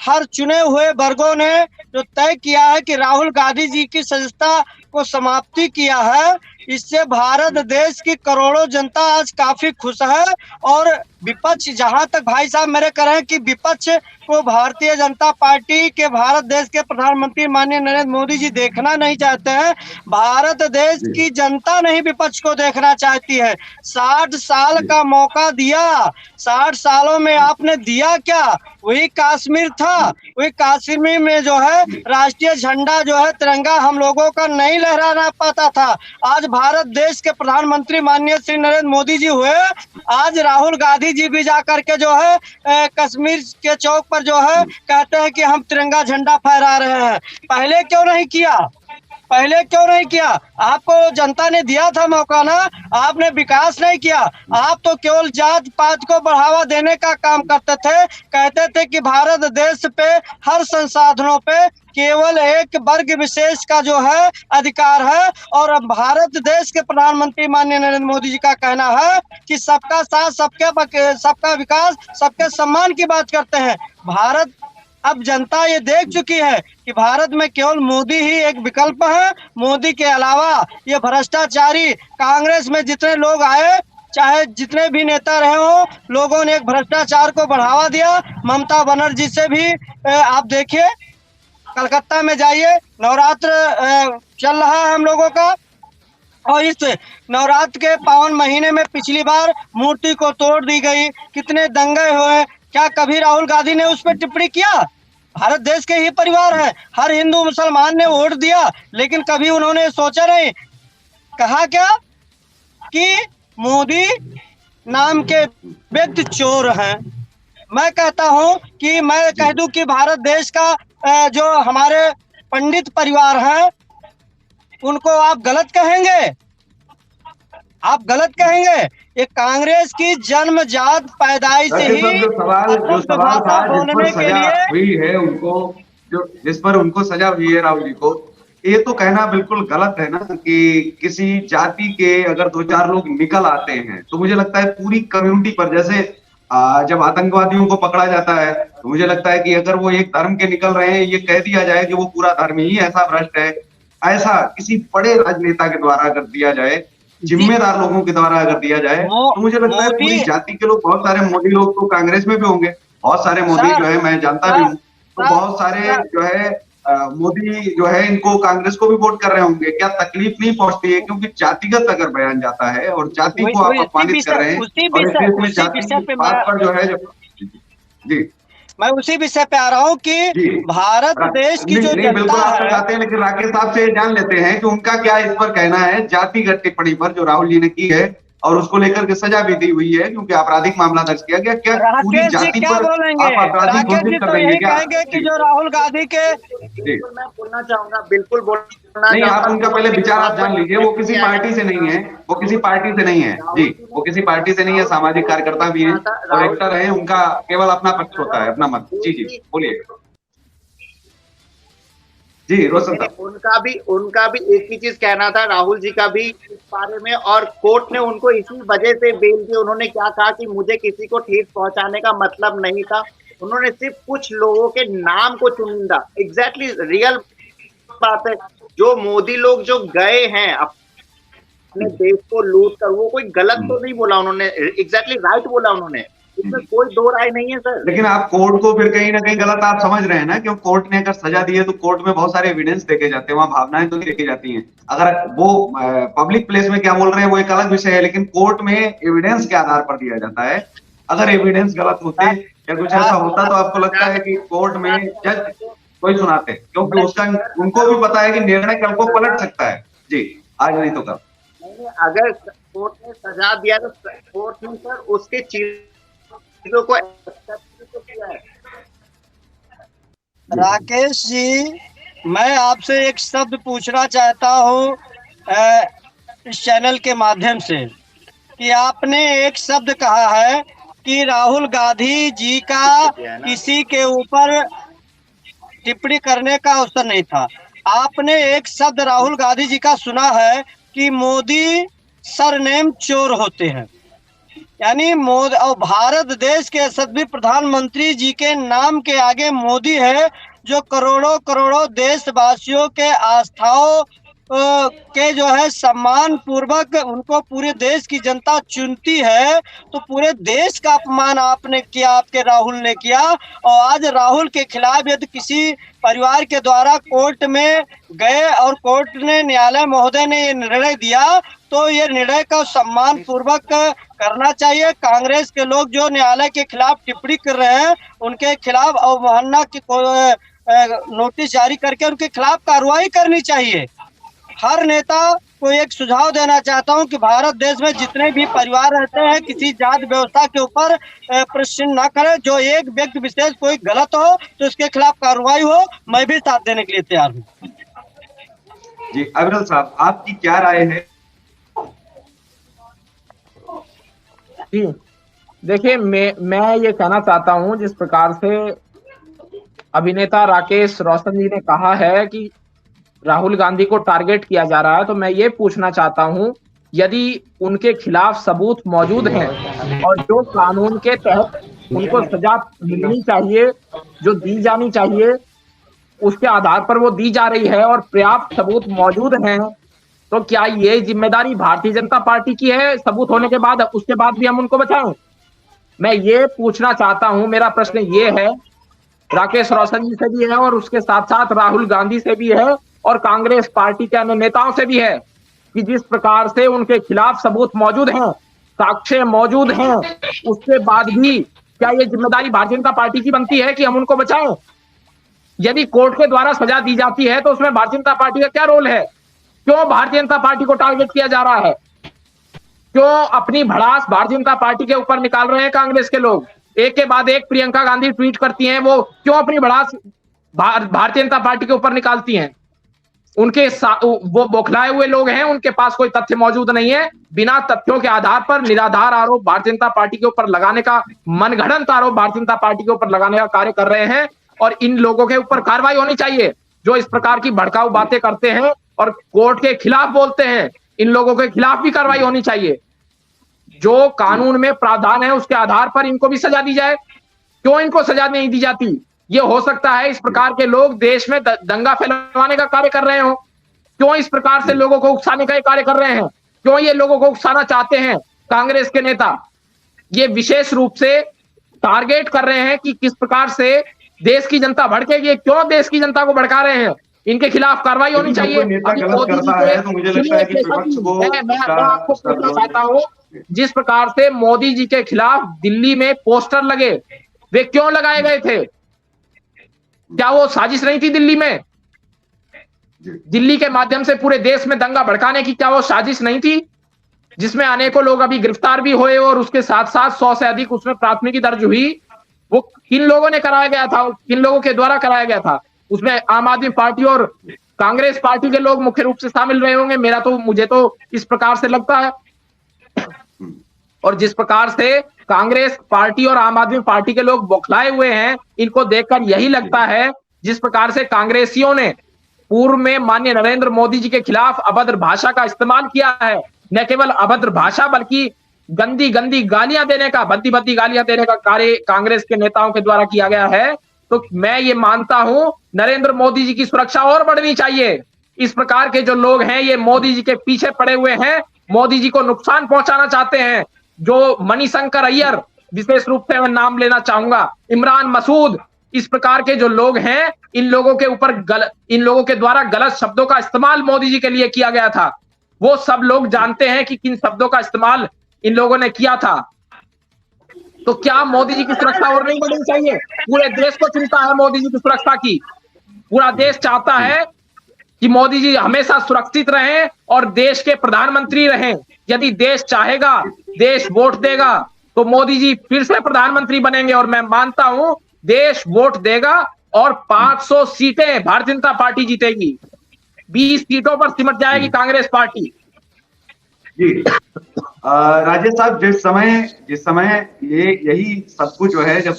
हर चुने हुए वर्गों ने जो तय किया है कि राहुल गांधी जी की सदस्यता को समाप्ति किया है, इससे भारत देश की करोड़ों जनता आज काफी खुश है। और विपक्ष, जहां तक भाई साहब मेरे कह रहे हैं कि विपक्ष को भारतीय जनता पार्टी के भारत देश के प्रधानमंत्री माननीय नरेंद्र मोदी जी देखना नहीं चाहते हैं, भारत देश की जनता नहीं विपक्ष को देखना चाहती है। 60 साल का मौका दिया, 60 सालों में आपने दिया क्या? वही कश्मीर था, वही कश्मीर में जो है राष्ट्रीय झंडा जो है तिरंगा हम लोगों का नहीं लहराना पाता था। आज भारत देश के प्रधानमंत्री माननीय श्री नरेंद्र मोदी जी हुए, आज राहुल गांधी जी भी जाकर के जो है कश्मीर के चौक पर जो है कहते हैं कि हम तिरंगा झंडा फहरा रहे हैं। पहले क्यों नहीं किया? पहले क्यों नहीं किया? आपको जनता ने दिया था मौका ना, आपने विकास नहीं किया। आप तो केवल जात पात को बढ़ावा देने का काम करते थे, कहते थे कि भारत देश पे हर संसाधनों पे केवल एक वर्ग विशेष का जो है अधिकार है। और अब भारत देश के प्रधानमंत्री माननीय नरेंद्र मोदी जी का कहना है कि सबका साथ, सबका विकास, सबके सम्मान की बात करते हैं। भारत, अब जनता ये देख चुकी है कि भारत में केवल मोदी ही एक विकल्प है। मोदी के अलावा ये भ्रष्टाचारी कांग्रेस में जितने लोग आए, चाहे जितने भी नेता रहे हो, लोगों ने एक भ्रष्टाचार को बढ़ावा दिया। ममता बनर्जी से भी आप देखिए, कलकत्ता में जाइए, नवरात्र चल रहा है हम लोगों का, और इस नवरात्र के पावन महीने में पिछली बार मूर्ति को तोड़ दी गई, कितने दंगे हुए। क्या कभी राहुल गांधी ने उस पर टिप्पणी किया? भारत देश के ही परिवार है, हर हिंदू मुसलमान ने वोट दिया, लेकिन कभी उन्होंने सोचा नहीं। कहा क्या कि मोदी नाम के व्यक्ति चोर हैं, मैं कहता हूं कि मैं कह दूं कि भारत देश का जो हमारे पंडित परिवार हैं उनको आप गलत कहेंगे? आप गलत कहेंगे? ये कांग्रेस की जन्मजात पैदाइश वैसे ही सर जो अशुद्ध सवाल था भाषा जिस पर बोलने के सजा लिए। हुई है उनको, जो जिस पर उनको सजा हुई है राहुल जी को, ये तो कहना बिल्कुल गलत है ना कि किसी जाति के अगर दो चार लोग निकल आते हैं तो मुझे लगता है पूरी कम्युनिटी पर, जैसे जब आतंकवादियों को पकड़ा जाता है तो मुझे लगता है कि अगर वो एक धर्म के निकल रहे हैं, ये कह दिया जाए कि वो पूरा धर्म ही ऐसा भ्रष्ट है, ऐसा किसी बड़े राजनेता के द्वारा अगर दिया जाए, जिम्मेदार लोगों के द्वारा अगर दिया जाए, तो मुझे लगता है मोदी पूरी जाति के लोग, बहुत सारे मोदी लोग तो कांग्रेस में भी होंगे, बहुत सारे मोदी सर जो है मैं जानता भी हूँ, तो सर बहुत सारे सर जो है मोदी जो है इनको कांग्रेस को भी वोट कर रहे होंगे। क्या तकलीफ नहीं पहुंचती है? क्योंकि जातिगत अगर बयान जाता है और जाति को आप अपमानित कर रहे हैं, और इस देश में उसी विषय जाति पे बात पर जो है जी मैं उसी विषय पे आ रहा हूँ कि जी भारत देश की नहीं जो नहीं बिल्कुल जनता आप तो है। चाहते हैं, लेकिन राकेश साहब से जान लेते हैं कि उनका क्या इस पर कहना है, जातिगत टिप्पणी पर जो राहुल जी ने की है और उसको लेकर के सजा भी दी हुई है क्योंकि आपराधिक मामला दर्ज किया गया। क्या पूरी राकेश जी जाति क्या पर बोलेंगे? आप आपराधिक राकेश जी घोषित कर तो देंगे यही क्या? कहेंगे कि जी जो राहुल गांधी के जी मैं बोलना चाहूंगा, बिल्कुल बोलना नहीं, आप चाहूंगा। उनका पहले विचार आप जान लीजिए। वो किसी पार्टी से नहीं है, वो किसी पार्टी से नहीं है जी, वो किसी पार्टी से नहीं है, सामाजिक कार्यकर्ता भी हैं और एक्टर हैं, उनका केवल अपना पक्ष होता है, अपना मत। जी जी बोलिए जी रोशन साहब। उनका भी एक ही चीज कहना था, राहुल जी का भी इस बारे में, और कोर्ट ने उनको इसी वजह से बेल दी। उन्होंने क्या कहा कि मुझे किसी को ठेस पहुंचाने का मतलब नहीं था, उन्होंने सिर्फ कुछ लोगों के नाम को चुनिंदा, एग्जैक्टली रियल बात है, जो मोदी लोग जो गए हैं अपने देश को लूट कर, वो कोई गलत तो नहीं बोला उन्होंने, एग्जैक्टली राइट बोला उन्होंने, इसमें कोई दो राय नहीं है सर। लेकिन आप कोर्ट को फिर कहीं ना कहीं गलत आप समझ रहे हैं ना, क्योंकि कोर्ट ने अगर सजा दी है तो कोर्ट में बहुत सारे एविडेंस देखे जाते हैं, वहां भावनाएं तो नहीं देखी जाती हैं। अगर वो पब्लिक प्लेस में क्या बोल रहे हैं वो एक अलग विषय है, लेकिन कोर्ट में एविडेंस के आधार पर दिया जाता है। अगर एविडेंस गलत होते या कुछ ऐसा होता तो आपको लगता है कि कोर्ट में जज कोई सुनाते, क्योंकि उसका उनको भी पता है कि निर्णय कल को पलट सकता है जी, आज नहीं तो कल। अगर कोर्ट ने सजा दिया तो कोर्ट ने सर उसके चीजों को एक्सेप्ट किया है। राकेश जी, मैं आपसे एक शब्द पूछना चाहता हूँ इस चैनल के माध्यम से कि आपने एक शब्द कहा है कि राहुल गांधी जी का किसी के ऊपर टिप्पणी करने का अवसर नहीं था। आपने एक शब्द राहुल गांधी जी का सुना है कि मोदी सरनेम चोर होते हैं, यानी मोदी और भारत देश के यशस्वी प्रधानमंत्री जी के नाम के आगे मोदी है, जो करोड़ों करोड़ों देशवासियों के आस्थाओं के जो है सम्मान पूर्वक उनको पूरे देश की जनता चुनती है। तो पूरे देश का अपमान आपने किया, आपके राहुल ने किया। और आज राहुल के खिलाफ यदि किसी परिवार के द्वारा कोर्ट में गए और कोर्ट ने, न्यायालय महोदय ने ये निर्णय दिया, तो ये निर्णय का सम्मान पूर्वक करना चाहिए। कांग्रेस के लोग जो न्यायालय के खिलाफ टिप्पणी कर रहे हैं उनके खिलाफ अवमानना की नोटिस जारी करके उनके खिलाफ कार्रवाई करनी चाहिए। हर नेता को एक सुझाव देना चाहता हूं कि भारत देश में जितने भी परिवार रहते हैं किसी जात व्यवस्था के ऊपर प्रश्न न करें। जो एक व्यक्ति विशेष कोई गलत हो तो उसके खिलाफ कार्रवाई हो, मैं भी साथ देने के लिए तैयार हूं। जी अविरल साहब, आपकी क्या राय है? जी देखिए, मैं ये कहना चाहता हूं, जिस प्रकार से अभिनेता राकेश रोशन जी ने कहा है कि राहुल गांधी को टारगेट किया जा रहा है, तो मैं ये पूछना चाहता हूं, यदि उनके खिलाफ सबूत मौजूद हैं और जो कानून के तहत उनको सजा मिलनी चाहिए, जो दी जानी चाहिए, उसके आधार पर वो दी जा रही है और पर्याप्त सबूत मौजूद हैं, तो क्या ये जिम्मेदारी भारतीय जनता पार्टी की है सबूत होने के बाद, उसके बाद भी हम उनको बचाएं? मैं ये पूछना चाहता हूं, मेरा प्रश्न ये है, राकेश रोशन जी से भी है और उसके साथ साथ राहुल गांधी से भी है और कांग्रेस पार्टी के अन्य नेताओं से भी है, कि जिस प्रकार से उनके खिलाफ सबूत मौजूद हैं, साक्ष्य मौजूद हैं, उसके बाद भी क्या ये जिम्मेदारी भारतीय जनता पार्टी की बनती है कि हम उनको बचाएं? यदि कोर्ट के द्वारा सजा दी जाती है तो उसमें भारतीय जनता पार्टी का क्या रोल है? क्यों भारतीय जनता पार्टी को टारगेट किया जा रहा है? क्यों अपनी भड़ास भारतीय जनता पार्टी के ऊपर निकाल रहे हैं कांग्रेस के लोग? एक के बाद एक प्रियंका गांधी ट्वीट करती हैं, वो क्यों अपनी भड़ास भारतीय जनता पार्टी के ऊपर निकालती हैं? वो बौखलाए हुए लोग हैं, उनके पास कोई तथ्य मौजूद नहीं है। बिना तथ्यों के आधार पर निराधार आरोप भारतीय जनता पार्टी के ऊपर लगाने का, मनगढ़ंत आरोप भारतीय जनता पार्टी के ऊपर लगाने का कार्य कर रहे हैं, और इन लोगों के ऊपर कार्रवाई होनी चाहिए जो इस प्रकार की भड़काऊ बातें करते हैं और कोर्ट के खिलाफ बोलते हैं। इन लोगों के खिलाफ भी कार्रवाई होनी चाहिए। जो कानून में प्रावधान है उसके आधार पर इनको भी सजा दी जाए। क्यों इनको सजा नहीं दी जाती? ये हो सकता है इस प्रकार के लोग देश में दंगा फैलाने का कार्य कर रहे हो। क्यों इस प्रकार से लोगों को उकसाने का कार्य कर रहे हैं? क्यों ये लोगों को उकसाना चाहते हैं कांग्रेस के नेता? ये विशेष रूप से टारगेट कर रहे हैं कि किस प्रकार से देश की जनता भड़केगी। क्यों देश की जनता को भड़का रहे हैं? इनके खिलाफ कार्रवाई होनी चाहिए। मैं आपको पूछना चाहता हूँ, जिस प्रकार से मोदी जी के खिलाफ दिल्ली में पोस्टर लगे, वे क्यों लगाए गए थे? क्या वो साजिश नहीं थी दिल्ली में? दिल्ली के माध्यम से पूरे देश में दंगा भड़काने की क्या वो साजिश नहीं थी, जिसमें अनेकों लोग अभी गिरफ्तार भी हुए और उसके साथ साथ 100 से अधिक उसमें प्राथमिकी दर्ज हुई? वो किन लोगों ने कराया गया था? किन लोगों के द्वारा कराया गया था? उसमें आम आदमी पार्टी और कांग्रेस पार्टी के लोग मुख्य रूप से शामिल रहे होंगे, मुझे तो इस प्रकार से लगता है। और जिस प्रकार से कांग्रेस पार्टी और आम आदमी पार्टी के लोग बौखलाए हुए हैं, इनको देखकर यही लगता है जिस प्रकार से कांग्रेसियों ने पूर्व में माननीय नरेंद्र मोदी जी के खिलाफ अभद्र भाषा का इस्तेमाल किया है। न केवल अभद्र भाषा बल्कि गंदी गंदी गालियां देने का, भद्दी भद्दी गालियां देने का कार्य कांग्रेस के नेताओं के द्वारा किया गया है। तो मैं ये मानता हूं नरेंद्र मोदी जी की सुरक्षा और बढ़नी चाहिए। इस प्रकार के जो लोग हैं ये मोदी जी के पीछे पड़े हुए हैं, मोदी जी को नुकसान पहुंचाना चाहते हैं। जो मणिशंकर अय्यर, विशेष रूप से मैं नाम लेना चाहूंगा, इमरान मसूद, इस प्रकार के जो लोग हैं, इन लोगों के द्वारा गलत शब्दों का इस्तेमाल मोदी जी के लिए किया गया था। वो सब लोग जानते हैं कि किन शब्दों का इस्तेमाल इन लोगों ने किया था। तो क्या मोदी जी की सुरक्षा और नहीं बढ़नी चाहिए? पूरे देश को चिंता है मोदी जी की सुरक्षा की। पूरा देश चाहता है कि मोदी जी हमेशा सुरक्षित रहें और देश के प्रधानमंत्री रहें। यदि देश चाहेगा, देश वोट देगा, तो मोदी जी फिर से प्रधानमंत्री बनेंगे। और मैं मानता हूं देश वोट देगा और 500 सीटें भारतीय जनता पार्टी जीतेगी। 20 सीटों पर सिमट जाएगी कांग्रेस पार्टी। जी राजेश साहब, जिस समय यही सब कुछ जो है जब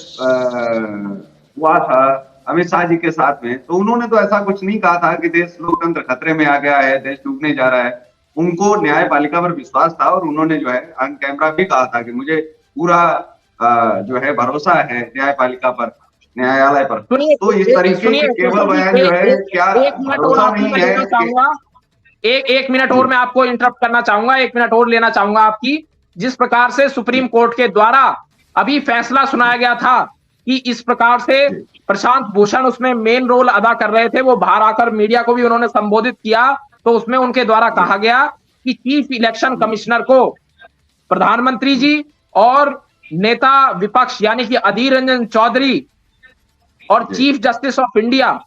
हुआ था अमित शाह जी के साथ में, तो उन्होंने तो ऐसा कुछ नहीं कहा था कि देश लोकतंत्र खतरे में आ गया है, देश डूबने जा रहा है। उनको न्यायपालिका पर विश्वास था और उन्होंने जो है ऑन कैमरा भी कहा था कि मुझे पूरा जो है भरोसा है न्यायपालिका पर, न्यायालय पर। तो इस तरीके के केवल बयान जो है क्या भरोसा नहीं है? एक मिनट और मैं आपको इंटरप्ट करना चाहूंगा, 1 मिनट और लेना चाहूंगा आपकी। जिस प्रकार से सुप्रीम कोर्ट के द्वारा अभी फैसला सुनाया गया था कि इस प्रकार से प्रशांत भूषण उसमें मेन रोल अदा कर रहे थे, वो बाहर आकर मीडिया को भी उन्होंने संबोधित किया, तो उसमें उनके द्वारा कहा गया कि चीफ इलेक्शन कमिश्नर को प्रधानमंत्री जी और नेता विपक्ष यानी कि अधीर रंजन चौधरी और चीफ जस्टिस ऑफ इंडिया,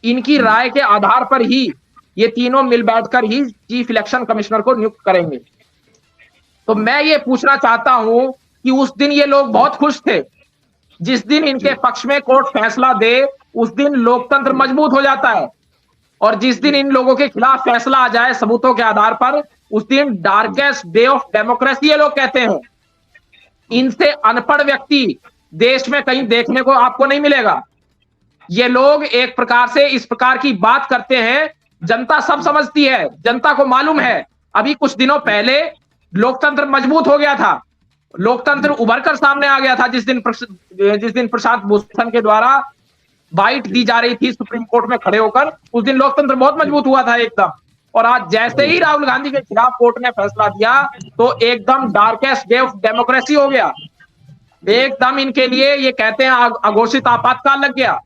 इनकी राय के आधार पर ही ये तीनों मिल बैठकर ही चीफ इलेक्शन कमिश्नर को नियुक्त करेंगे। तो मैं ये पूछना चाहता हूं कि उस दिन ये लोग बहुत खुश थे, जिस दिन इनके पक्ष में कोर्ट फैसला दे उस दिन लोकतंत्र मजबूत हो जाता है, और जिस दिन इन लोगों के खिलाफ फैसला आ जाए सबूतों के आधार पर, उस दिन डार्केस्ट डे ऑफ डेमोक्रेसी ये लोग कहते हैं। इनसे अनपढ़ व्यक्ति देश में कहीं देखने को आपको नहीं मिलेगा। ये लोग एक प्रकार से इस प्रकार की बात करते हैं, जनता सब समझती है, जनता को मालूम है। अभी कुछ दिनों पहले लोकतंत्र मजबूत हो गया था, लोकतंत्र उभर कर सामने आ गया था जिस दिन प्रशांत भूषण के द्वारा बाइट दी जा रही थी सुप्रीम कोर्ट में खड़े होकर, उस दिन लोकतंत्र बहुत मजबूत हुआ था एकदम। और आज जैसे ही राहुल गांधी के खिलाफ कोर्ट ने फैसला दिया तो एकदम डार्केस्ट डे ऑफ डेमोक्रेसी हो गया। एकदम इनके लिए ये कहते हैं अघोषित आपातकाल लग गया।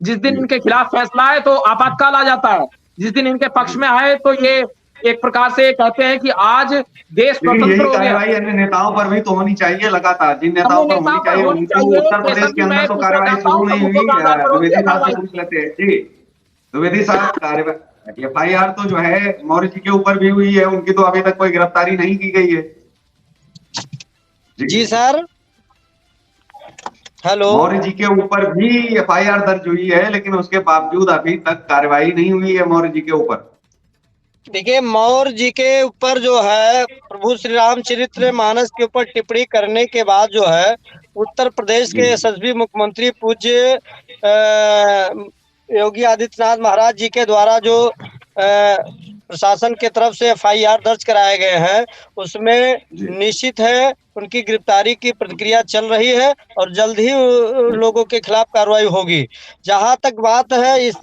जिस दिन इनके खिलाफ फैसला है तो आपातकाल आ जाता है, जिस दिन इनके पक्ष में आए तो ये एक प्रकार से कहते हैं कि आज देश स्वतंत्र हो गया। जी सर, हेलो। मौर्य जी के ऊपर भी एफआईआर दर्ज हुई है, लेकिन उसके बावजूद अभी तक कार्रवाई नहीं हुई है मौर्य जी के ऊपर। देखिए, मौर्य जी के ऊपर जो है प्रभु श्री रामचरित्र मानस के ऊपर टिप्पणी करने के बाद जो है उत्तर प्रदेश जी के यशस्वी मुख्यमंत्री पूज्य योगी आदित्यनाथ महाराज जी के द्वारा जो प्रशासन के तरफ से एफआईआर दर्ज कराए गए हैं, उसमें जी निश्चित है उनकी गिरफ्तारी की प्रक्रिया चल रही है और जल्द ही लोगों के खिलाफ कार्रवाई होगी। जहां तक बात है इस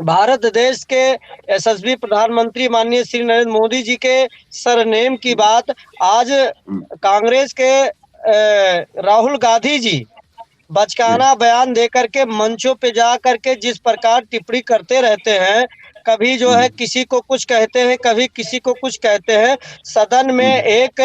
भारत देश के यशस्वी प्रधानमंत्री माननीय श्री नरेंद्र मोदी जी के सरनेम की बात, आज कांग्रेस के राहुल गांधी जी जी बचकाना बयान दे करके मंचों पे जा करके जिस प्रकार टिप्पणी करते रहते हैं, कभी जो है किसी को कुछ कहते हैं, कभी किसी को कुछ कहते हैं। सदन में एक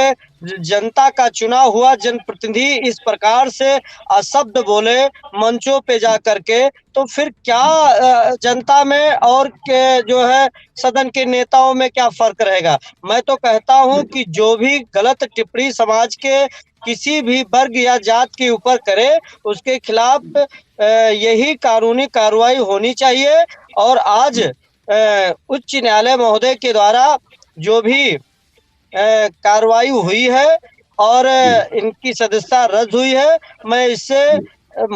जनता का चुना हुआ जनप्रतिनिधि इस प्रकार से अशब्द बोले मंचों पे जा करके, तो फिर क्या जनता में और के जो है सदन के नेताओं में क्या फर्क रहेगा। मैं तो कहता हूं कि जो भी गलत टिप्पणी समाज के किसी भी वर्ग या जात के ऊपर करे, उसके खिलाफ यही कानूनी कार्रवाई होनी चाहिए। और आज उच्च न्यायालय महोदय के द्वारा जो भी कार्रवाई हुई है और इनकी सदस्यता रद्द हुई है, मैं इससे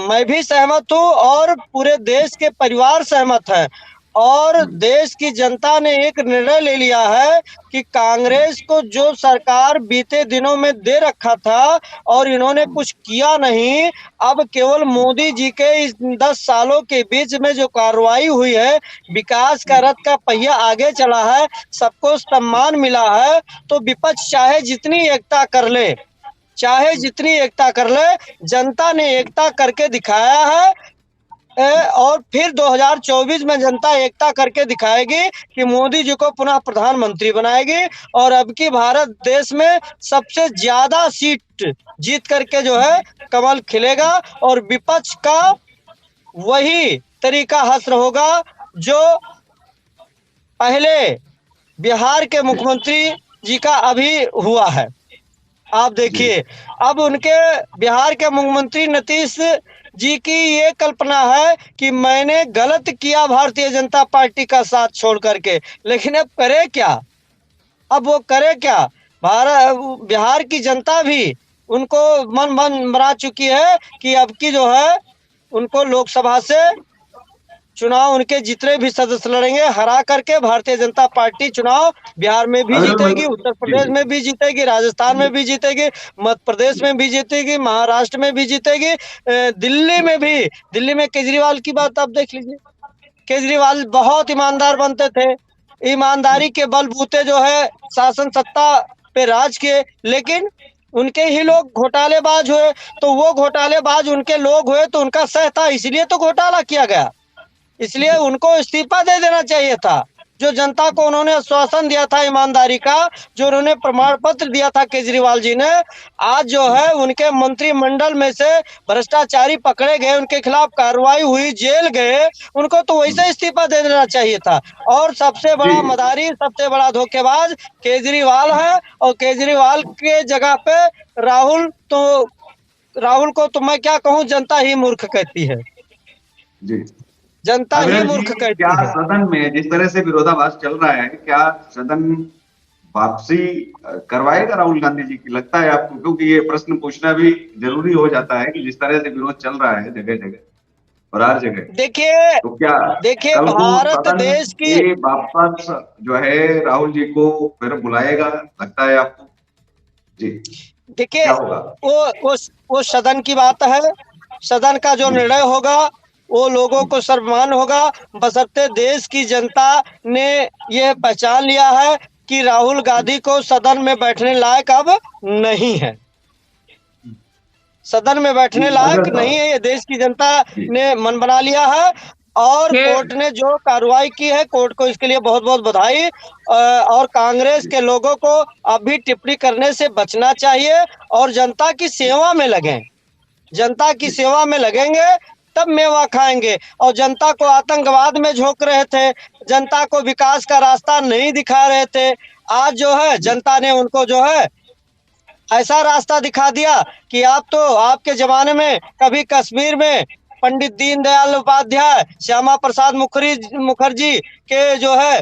मैं भी सहमत हूँ और पूरे देश के परिवार सहमत है। और देश की जनता ने एक निर्णय ले लिया है कि कांग्रेस को जो सरकार बीते दिनों में दे रखा था और इन्होंने कुछ किया नहीं, अब केवल मोदी जी के इस 10 सालों के बीच में जो कार्रवाई हुई है, विकास का रथ का पहिया आगे चला है, सबको सम्मान मिला है, तो विपक्ष चाहे जितनी एकता कर ले, चाहे जितनी एकता कर ले, जनता ने एकता करके दिखाया है। और फिर 2024 में जनता एकता करके दिखाएगी कि मोदी जी को पुनः प्रधानमंत्री बनाएगी और अब की भारत देश में सबसे ज्यादा सीट जीत करके जो है कमल खिलेगा और विपक्ष का वही तरीका हश्र होगा जो पहले बिहार के मुख्यमंत्री जी का अभी हुआ है। आप देखिए, अब उनके बिहार के मुख्यमंत्री नीतीश जी की ये कल्पना है कि मैंने गलत किया भारतीय जनता पार्टी का साथ छोड़ करके, लेकिन अब करे क्या, अब वो करे क्या। बिहार की जनता भी उनको मन बना चुकी है कि अब की जो है उनको लोकसभा से चुनाव उनके जितने भी सदस्य लड़ेंगे हरा करके भारतीय जनता पार्टी चुनाव बिहार में भी जीतेगी, उत्तर प्रदेश में भी जीतेगी, राजस्थान में भी जीतेगी, मध्य प्रदेश में भी जीतेगी, महाराष्ट्र में भी जीतेगी, दिल्ली में भी। दिल्ली में केजरीवाल की बात आप देख लीजिए, केजरीवाल बहुत ईमानदार बनते थे, ईमानदारी के बलबूते जो है शासन सत्ता पे राज किए, लेकिन उनके ही लोग घोटालेबाज हुए, तो वो घोटालेबाज उनके लोग हुए तो उनका सह था, इसलिए तो घोटाला किया गया, इसलिए उनको इस्तीफा दे देना चाहिए था। जो जनता को उन्होंने आश्वासन दिया था ईमानदारी का, जो उन्होंने प्रमाण पत्र दिया था केजरीवाल जी ने, आज जो है उनके मंत्रिमंडल में से भ्रष्टाचारी पकड़े गए, उनके खिलाफ कार्रवाई हुई, जेल गए, उनको तो वैसे इस्तीफा दे देना चाहिए था। और सबसे बड़ा मदारी, सबसे बड़ा धोखेबाज केजरीवाल है और केजरीवाल के जगह पे राहुल को तो मैं क्या कहूँ, जनता ही मूर्ख कहती है, जी जनता ही अविनाश मूर्ख जी, क्या कहती है। सदन में जिस तरह से विरोधाभास चल रहा है, क्या सदन वापसी करवाएगा राहुल गांधी जी की, लगता है आपको? क्योंकि ये प्रश्न पूछना भी जरूरी हो जाता है कि जिस तरह से विरोध चल रहा है जगह जगह और हर जगह, देखिए तो क्या देखिए कल को भारत सदन देश की, ये वापस जो है राहुल जी को फिर बुलाएगा, लगता है आपको? जी, देखिए क्या होगा? वो सदन की बात है, सदन का जो निर्णय होगा वो लोगों को सम्मान होगा, बशर्ते देश की जनता ने यह पहचान लिया है कि राहुल गांधी को सदन में बैठने लायक अब नहीं है, सदन में बैठने लायक नहीं है, ये देश की जनता ने मन बना लिया है। और कोर्ट ने जो कार्रवाई की है, कोर्ट को इसके लिए बहुत बहुत बधाई। और कांग्रेस के लोगों को अब भी टिप्पणी करने से बचना चाहिए और जनता की सेवा में लगें, जनता की सेवा में लगेंगे तब मेवा खाएंगे। और जनता को आतंकवाद में झोंक रहे थे, जनता को विकास का रास्ता नहीं दिखा रहे थे, आज जो है जनता ने उनको जो है ऐसा रास्ता दिखा दिया कि आप तो आपके जमाने में कभी कश्मीर में पंडित दीनदयाल उपाध्याय, श्यामा प्रसाद मुखर्जी के जो है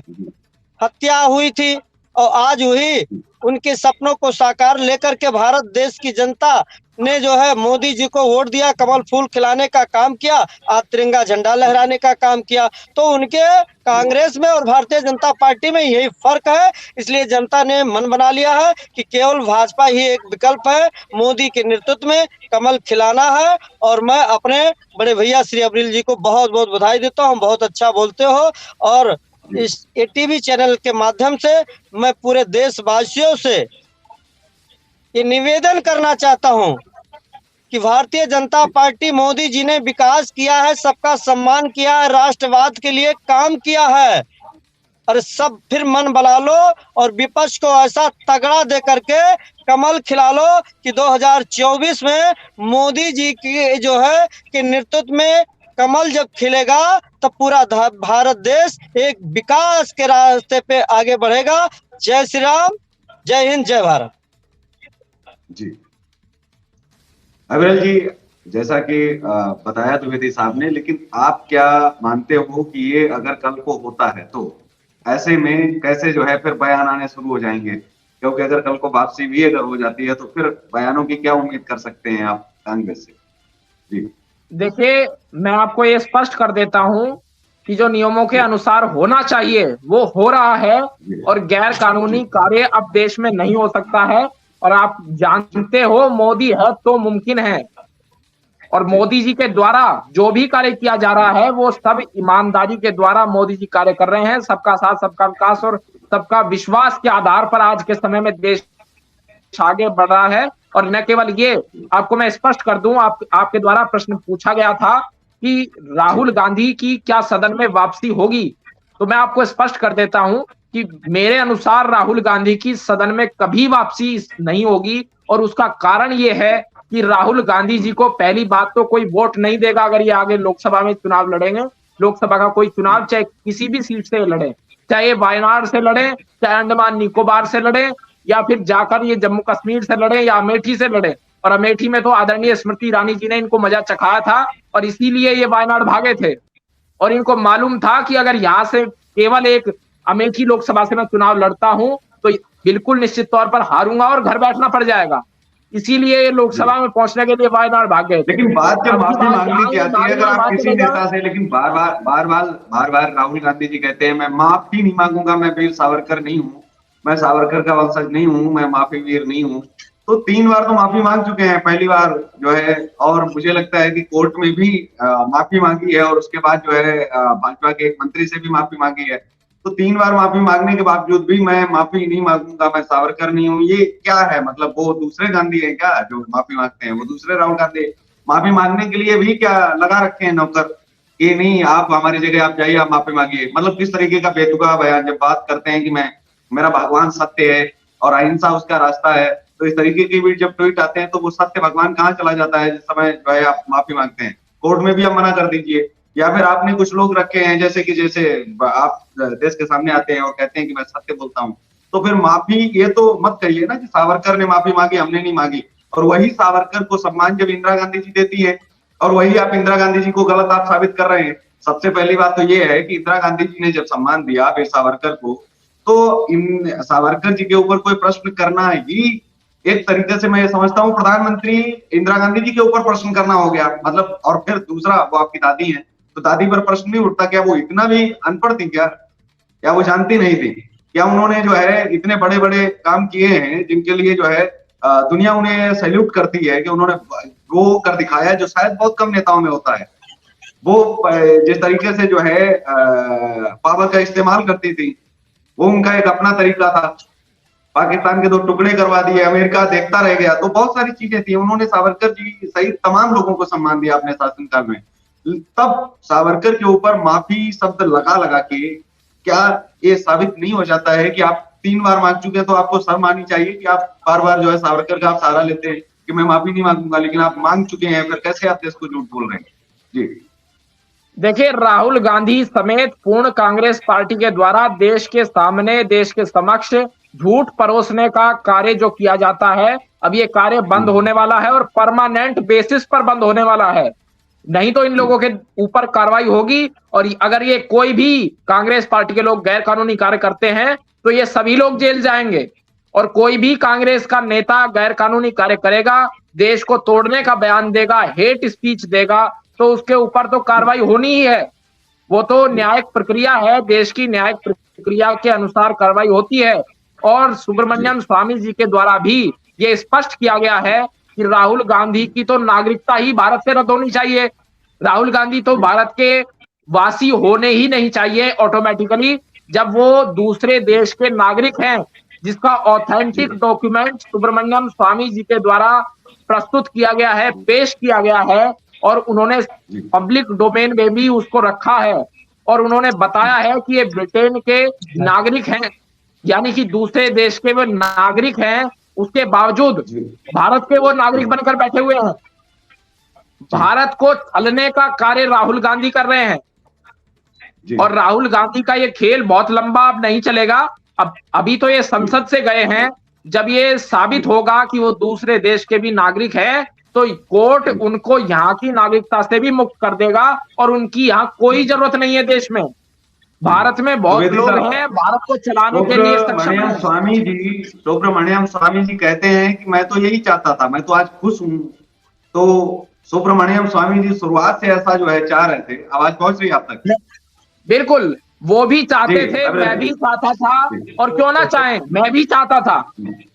हत्या हुई थी और आज हुई। उनके सपनों को साकार लेकर के भारत देश की जनता ने जो है मोदी जी को वोट दिया, कमल फूल खिलाने का काम किया, आज तिरंगा झंडा लहराने का काम किया। तो उनके कांग्रेस में और भारतीय जनता पार्टी में यही फर्क है। इसलिए जनता ने मन बना लिया है कि केवल भाजपा ही एक विकल्प है, मोदी के नेतृत्व में कमल खिलाना है। और मैं अपने बड़े भैया श्री अब्रिल जी को बहुत बहुत बधाई देता हूँ, बहुत अच्छा बोलते हो। और इस एटीवी चैनल के माध्यम से मैं पूरे देशवासियों से ये निवेदन करना चाहता हूं कि भारतीय जनता पार्टी, मोदी जी ने विकास किया है, सबका सम्मान किया है, राष्ट्रवाद के लिए काम किया है। और सब फिर मन बना लो और विपक्ष को ऐसा तगड़ा दे करके कमल खिला लो कि 2024 में मोदी जी की जो है के नेतृत्व में कमल जब खिलेगा तब पूरा भारत देश एक विकास के रास्ते पे आगे बढ़ेगा। जय श्री राम, जय हिंद, जय भारत। जी अविरल जी, जैसा कि बताया द्विवेदी साहब ने, लेकिन आप क्या मानते हो कि ये अगर कल को होता है तो ऐसे में कैसे जो है फिर बयान आने शुरू हो जाएंगे? क्योंकि अगर कल को वापसी भी अगर हो जाती है तो फिर बयानों की क्या उम्मीद कर सकते हैं आप कांग्रेस से? जी देखिए, मैं आपको ये स्पष्ट कर देता हूं कि जो नियमों के अनुसार होना चाहिए वो हो रहा है और गैर कानूनी कार्य अब देश में नहीं हो सकता है। और आप जानते हो मोदी है तो मुमकिन है, और मोदी जी के द्वारा जो भी कार्य किया जा रहा है वो सब ईमानदारी के द्वारा मोदी जी कार्य कर रहे हैं। सबका साथ, सबका विकास और सबका विश्वास के आधार पर आज के समय में देश आगे बढ़ रहा है। और न केवल ये, आपको मैं स्पष्ट कर दूं, आपके द्वारा प्रश्न पूछा गया था कि राहुल गांधी की क्या सदन में वापसी होगी, तो मैं आपको स्पष्ट कर देता हूं कि मेरे अनुसार राहुल गांधी की सदन में कभी वापसी नहीं होगी। और उसका कारण ये है कि राहुल गांधी जी को पहली बात तो कोई वोट नहीं देगा अगर ये आगे लोकसभा में चुनाव लड़ेंगे। लोकसभा का कोई चुनाव चाहे किसी भी सीट से लड़े, चाहे ये वायनाड से लड़े, चाहे अंडमान निकोबार से लड़े, या फिर जाकर ये जम्मू कश्मीर से लड़े या अमेठी से लड़े। और अमेठी में तो आदरणीय स्मृति ईरानी जी ने इनको मजा चखाया था और इसीलिए ये वायनाड भागे थे। और इनको मालूम था कि अगर यहाँ से केवल एक अमेठी लोकसभा से मैं चुनाव लड़ता हूं तो बिल्कुल निश्चित तौर पर हारूंगा और घर बैठना पड़ जाएगा। इसीलिए ये लोकसभा में पहुंचने के लिए वायनाड भाग गए। लेकिन बात जब माफी मांगनी की आती है अगर आप किसी नेता से, लेकिन बार बार राहुल गांधी जी कहते हैं मैं माफी नहीं मांगूंगा, मैं वीर सावरकर नहीं हूँ, मैं सावरकर का वंशज नहीं हूँ, मैं माफी वीर नहीं हूँ। तो 3 बार तो माफी मांग चुके हैं, पहली बार जो है, और मुझे लगता है कि कोर्ट में भी माफी मांगी है और उसके बाद जो है भाजपा के एक मंत्री से भी माफी मांगी है। तो 3 बार माफी मांगने के बावजूद भी मैं माफी नहीं मांगूंगा, मैं सावरकर नहीं हूँ, ये क्या है? मतलब वो दूसरे गांधी है क्या जो माफी मांगते हैं? वो दूसरे राहुल गांधी माफी मांगने के लिए भी क्या लगा रखे हैं नौकर कि नहीं आप हमारी जगह आप जाइए, आप माफी मांगिए? मतलब किस तरीके का बेतुका बयान, जब बात करते हैं कि मेरा भगवान सत्य है और अहिंसा उसका रास्ता है, तो इस तरीके की भी जब ट्वीट आते हैं तो वो सत्य भगवान कहाँ चला जाता है जिस समय जो है आप माफी मांगते हैं? कोर्ट में भी आप मना कर दीजिए। या फिर आपने कुछ लोग रखे हैं जैसे आप देश के सामने आते हैं और कहते हैं कि मैं सत्य बोलता हूँ, तो फिर माफी ये तो मत कहिए ना कि सावरकर ने माफी मांगी, हमने नहीं मांगी। और वही सावरकर को सम्मान जब इंदिरा गांधी जी देती है और वही आप इंदिरा गांधी जी को गलत आप साबित कर रहे हैं। सबसे पहली बात तो ये है कि इंदिरा गांधी जी ने जब सम्मान दिया वीर सावरकर को, तो इन सावरकर जी के ऊपर कोई प्रश्न करना ही एक तरीके से मैं ये समझता हूँ प्रधानमंत्री इंदिरा गांधी जी के ऊपर प्रश्न करना हो गया। मतलब और फिर दूसरा, वो आपकी दादी है तो दादी पर प्रश्न नहीं उठता क्या वो इतना भी अनपढ़ थी क्या? या वो जानती नहीं थी क्या? उन्होंने जो है इतने बड़े बड़े काम किए हैं जिनके लिए जो है दुनिया उन्हें सैल्यूट करती है कि उन्होंने वो कर दिखाया जो शायद बहुत कम नेताओं में होता है। वो जिस तरीके से जो है पावर का इस्तेमाल करती थी, वो उनका एक अपना तरीका था। पाकिस्तान के 2 टुकड़े करवा दिए, अमेरिका देखता रह गया, तो बहुत सारी चीजें थी। उन्होंने सावरकर जी सहित तमाम लोगों को सम्मान दिया अपने शासनकाल में। तब सावरकर के ऊपर माफी शब्द लगा के क्या ये साबित नहीं हो जाता है कि आप 3 बार मांग चुके हैं तो आपको शर्म आनी चाहिए कि आप बार जो है सावरकर का आप सहारा लेते हैं कि मैं माफी नहीं मांगूंगा, लेकिन आप मांग चुके हैं, फिर कैसे आप देश को झूठ बोल रहे हैं? जी देखिए, राहुल गांधी समेत पूर्ण कांग्रेस पार्टी के द्वारा देश के सामने, देश के समक्ष झूठ परोसने का कार्य जो किया जाता है, अब ये कार्य बंद होने वाला है और परमानेंट बेसिस पर बंद होने वाला है। नहीं तो इन लोगों के ऊपर कार्रवाई होगी, और अगर ये कोई भी कांग्रेस पार्टी के लोग गैर कानूनी कार्य करते हैं तो ये सभी लोग जेल जाएंगे। और कोई भी कांग्रेस का नेता गैर कानूनी कार्य करेगा, देश को तोड़ने का बयान देगा, हेट स्पीच देगा, तो उसके ऊपर तो कार्रवाई होनी ही है। वो तो न्यायिक प्रक्रिया है, देश की न्यायिक प्रक्रिया के अनुसार कार्रवाई होती है। और सुब्रमण्यम स्वामी जी के द्वारा भी ये स्पष्ट किया गया है कि राहुल गांधी की तो नागरिकता ही भारत से रद्द होनी चाहिए। राहुल गांधी तो भारत के वासी होने ही नहीं चाहिए ऑटोमेटिकली, जब वो दूसरे देश के नागरिक हैं, जिसका ऑथेंटिक डॉक्यूमेंट सुब्रमण्यम स्वामी जी के द्वारा प्रस्तुत किया गया है, पेश किया गया है, और उन्होंने पब्लिक डोमेन में भी उसको रखा है। और उन्होंने बताया है कि ये ब्रिटेन के नागरिक हैं, यानी कि दूसरे देश के वो नागरिक हैं, उसके बावजूद भारत के वो नागरिक बनकर बैठे हुए हैं। भारत को छलने का कार्य राहुल गांधी कर रहे हैं। और राहुल गांधी का ये खेल बहुत लंबा अब नहीं चलेगा। अब अभी तो ये संसद से गए हैं, जब ये साबित होगा कि वो दूसरे देश के भी नागरिक हैं, तो कोर्ट उनको यहाँ की नागरिकता से भी मुक्त कर देगा और उनकी यहाँ कोई जरूरत नहीं है देश में। भारत में बहुत लोग हैं, भारत को चलाने के लिए सक्षम हैं। सुब्रमण्यम स्वामी जी कहते हैं कि मैं तो यही चाहता था, मैं तो आज खुश हूँ। तो सुब्रमण्यम स्वामी जी शुरुआत से ऐसा जो है चाह रहे थे। आवाज पहुंच रही है आप तक? बिल्कुल, वो भी चाहते थे, मैं भी चाहता था, और क्यों ना चाहें, मैं भी चाहता था,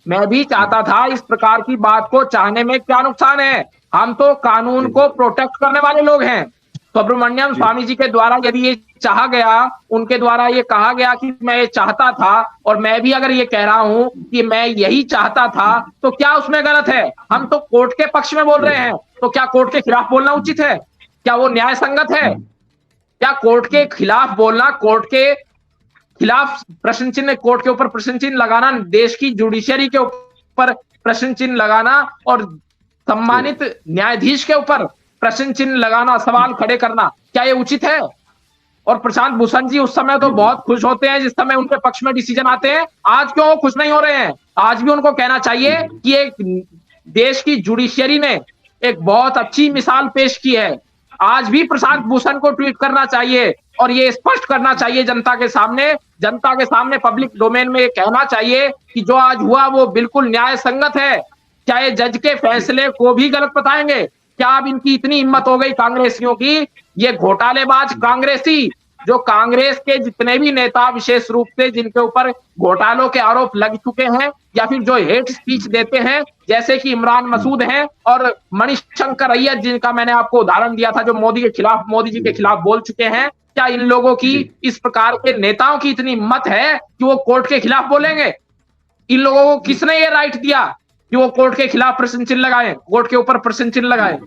मैं भी चाहता था। इस प्रकार की बात को चाहने में क्या नुकसान है? हम तो कानून को प्रोटेक्ट करने वाले लोग हैं। सुब्रमण्यम स्वामी जी के द्वारा यदि ये चाहा गया, उनके द्वारा ये कहा गया कि मैं ये चाहता था, और मैं भी अगर ये कह रहा हूं कि मैं यही चाहता था, तो क्या उसमें गलत है? हम तो कोर्ट के पक्ष में बोल रहे हैं, तो क्या कोर्ट के खिलाफ बोलना उचित है? क्या वो न्याय संगत है? क्या कोर्ट के खिलाफ बोलना, कोर्ट के खिलाफ प्रश्न चिन्ह, कोर्ट के ऊपर प्रश्न चिन्ह लगाना, देश की जुडिशरी के ऊपर प्रश्न चिन्ह लगाना, और सम्मानित न्यायाधीश के ऊपर प्रश्न चिन्ह लगाना, सवाल खड़े करना, क्या ये उचित है? और प्रशांत भूषण जी उस समय तो बहुत खुश होते हैं जिस समय उनके पक्ष में डिसीजन आते हैं। आज क्यों खुश नहीं हो रहे हैं? आज भी उनको कहना चाहिए कि एक देश की जुडिशरी ने एक बहुत अच्छी मिसाल पेश की है। आज भी प्रशांत भूषण को ट्वीट करना चाहिए और ये स्पष्ट करना चाहिए जनता के सामने पब्लिक डोमेन में ये कहना चाहिए कि जो आज हुआ वो बिल्कुल न्याय संगत है। क्या ये जज के फैसले को भी गलत बताएंगे? क्या अब इनकी इतनी हिम्मत हो गई कांग्रेसियों की? ये घोटालेबाज कांग्रेसी, जो कांग्रेस के जितने भी नेता विशेष रूप से जिनके ऊपर घोटालों के आरोप लग चुके हैं, या फिर जो हेट स्पीच देते हैं, जैसे कि इमरान मसूद हैं और मणिशंकर अय्यर, जिनका मैंने आपको उदाहरण दिया था, जो मोदी जी के खिलाफ बोल चुके हैं, क्या इन लोगों की, इस प्रकार के नेताओं की इतनी हिम्मत है कि वो कोर्ट के खिलाफ बोलेंगे? इन लोगों को किसने ये राइट दिया कि वो कोर्ट के खिलाफ प्रश्न चिन्ह लगाएं, कोर्ट के ऊपर प्रश्न चिन्ह लगाएं?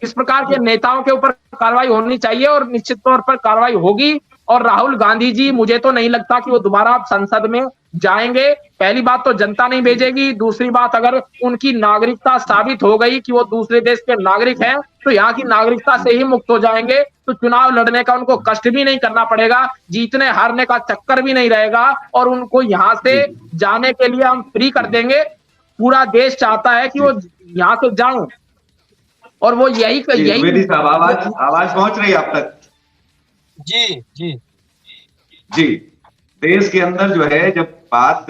इस प्रकार के नेताओं के ऊपर कार्रवाई होनी चाहिए और निश्चित तौर पर कार्रवाई होगी। और राहुल गांधी जी, मुझे तो नहीं लगता कि वो दोबारा संसद में जाएंगे। पहली बात तो जनता नहीं भेजेगी, दूसरी बात अगर उनकी नागरिकता साबित हो गई कि वो दूसरे देश के नागरिक हैं, तो यहाँ की नागरिकता से ही मुक्त हो जाएंगे, तो चुनाव लड़ने का उनको कष्ट भी नहीं करना पड़ेगा, जीतने हारने का चक्कर भी नहीं रहेगा, और उनको यहाँ से जाने के लिए हम फ्री कर देंगे। पूरा देश चाहता है कि वो यहाँ से जाएं, और वो यही आवाज पहुंच रही है आप तक? जी जी जी। देश के अंदर जो है, जब बात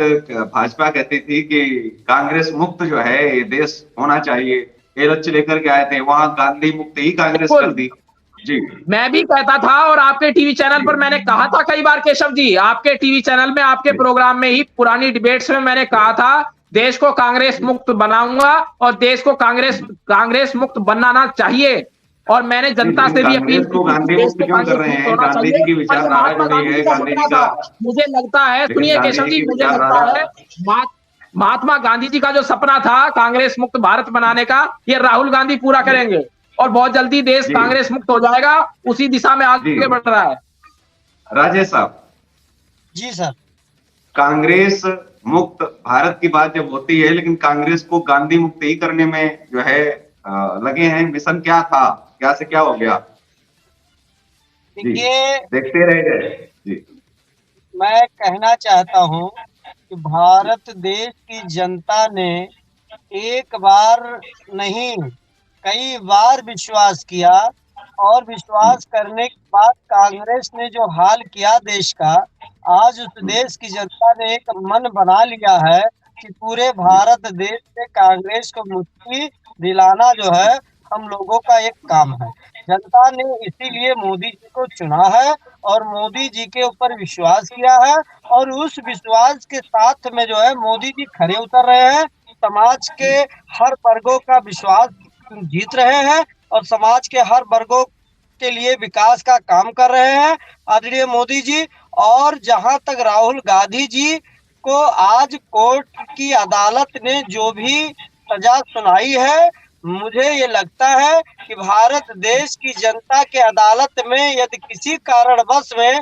भाजपा कहती थी कि कांग्रेस मुक्त जो है ये देश होना चाहिए, ये लक्ष्य लेकर के आए थे, वहां गांधी मुक्त ही कांग्रेस कर दी। जी, मैं भी कहता था, और आपके टीवी चैनल पर मैंने कहा था कई बार, केशव जी, आपके टीवी चैनल में, आपके प्रोग्राम में ही, पुरानी डिबेट्स में मैंने कहा था, देश को कांग्रेस मुक्त बनाऊंगा और देश को कांग्रेस मुक्त बनाना चाहिए। और मैंने जनता से भी अपील की, गांधी जी की विचारधारा जो है, गांधी जी का, मुझे लगता है, सुनिए केशव जी, मुझे लगता है महात्मा गांधी जी का जो सपना था कांग्रेस मुक्त भारत बनाने का, ये राहुल गांधी पूरा करेंगे, और बहुत जल्दी देश कांग्रेस मुक्त हो जाएगा, उसी दिशा में आगे बढ़ रहा है। राजेश साहब। जी सर। कांग्रेस मुक्त भारत की बात जब होती है, लेकिन कांग्रेस को गांधी मुक्त ही करने में जो है लगे हैं। मिशन क्या था, क्या से क्या हो गया? देखिए, देखते रह गए। जी, मैं कहना चाहता हूं कि भारत देश की जनता ने एक बार नहीं कई बार विश्वास किया, और विश्वास करने के बाद कांग्रेस ने जो हाल किया देश का, आज उस देश की जनता ने एक मन बना लिया है कि पूरे भारत देश से कांग्रेस को मुक्ति दिलाना जो है हम लोगों का एक काम है। जनता ने इसीलिए मोदी जी को चुना है और मोदी जी के ऊपर विश्वास किया है, और उस विश्वास के साथ में जो है मोदी जी खरे उतर रहे हैं, समाज के हर वर्गों का विश्वास जीत रहे हैं और समाज के हर वर्गों के लिए विकास का काम कर रहे हैं आदरणीय मोदी जी। और जहां तक राहुल गांधी जी को आज कोर्ट की अदालत ने जो भी सजा सुनाई है, मुझे ये लगता है कि भारत देश की जनता के अदालत में यदि किसी कारणवश में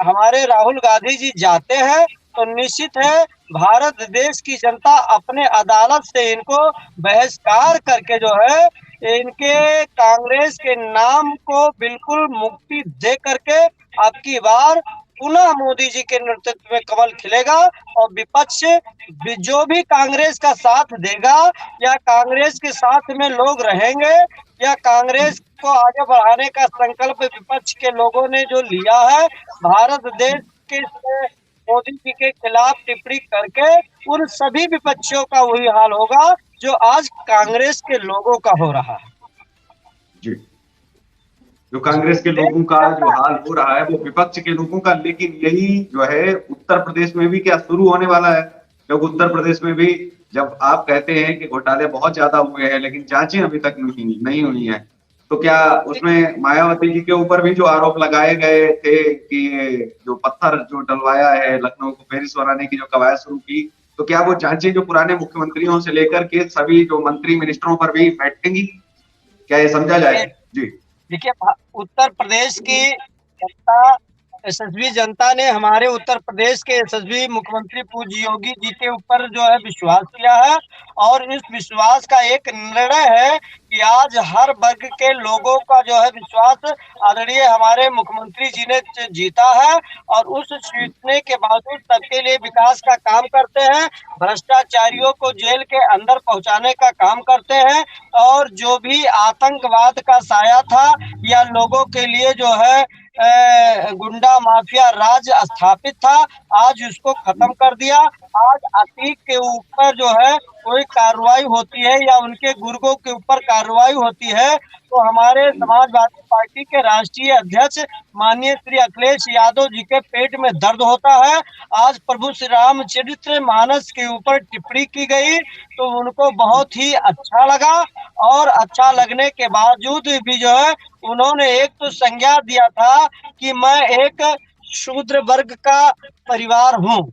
हमारे राहुल गांधी जी जाते हैं तो निश्चित है भारत देश की जनता अपने अदालत से इनको बहिष्कार करके जो है इनके कांग्रेस के नाम को बिल्कुल मुक्ति दे करके अब की बार पुनः मोदी जी के नेतृत्व में कमल खिलेगा, और विपक्ष जो भी कांग्रेस का साथ देगा या कांग्रेस के साथ में लोग रहेंगे या कांग्रेस को आगे बढ़ाने का संकल्प विपक्ष के लोगों ने जो लिया है, भारत देश के मोदी जी के खिलाफ टिप्पणी करके उन सभी विपक्षियों का वही हाल होगा जो आज कांग्रेस के लोगों का हो रहा है। जी, जो कांग्रेस के लोगों का जो हाल हो रहा है वो विपक्ष के लोगों का, लेकिन यही जो है उत्तर प्रदेश में भी क्या शुरू होने वाला है? क्योंकि उत्तर प्रदेश में भी जब आप कहते हैं कि घोटाले बहुत ज्यादा हुए हैं लेकिन जांचें अभी तक नहीं हुई हैं, तो क्या उसमें मायावती जी के ऊपर भी जो आरोप लगाए गए थे कि जो पत्थर जो डलवाया है, लखनऊ को पेरिस बनाने की जो कवायद शुरू की, तो क्या वो जांचें जो पुराने मुख्यमंत्रियों से लेकर के सभी जो मंत्री मिनिस्टरों पर भी बैठेंगी? क्या ये समझा जाए? जी देखिए, उत्तर प्रदेश की जनता, यशस्वी जनता ने हमारे उत्तर प्रदेश के यशस्वी मुख्यमंत्री पूज्य योगी जी के ऊपर जो है विश्वास किया है, और इस विश्वास का एक निर्णय है कि आज हर वर्ग के लोगों का जो है विश्वास आदरणीय हमारे मुख्यमंत्री जी ने जीता है, और उस जीतने के बावजूद सबके लिए विकास का काम करते हैं, भ्रष्टाचारियों को जेल के अंदर पहुंचाने का काम करते हैं, और जो भी आतंकवाद का साया था या लोगों के लिए जो है गुंडा माफिया राज स्थापित था, आज उसको खत्म कर दिया। आज अतीक के ऊपर जो है कोई कार्रवाई होती है या उनके गुर्गों के ऊपर कार्रवाई होती है तो हमारे समाजवादी पार्टी के राष्ट्रीय अध्यक्ष माननीय श्री अखिलेश यादव जी के पेट में दर्द होता है। आज प्रभु श्री रामचरित्र मानस के ऊपर टिप्पणी की गई तो उनको बहुत ही अच्छा लगा, और अच्छा लगने के बावजूद भी जो है उन्होंने एक तो संज्ञा दिया था कि मैं एक शूद्र वर्ग का परिवार हूँ।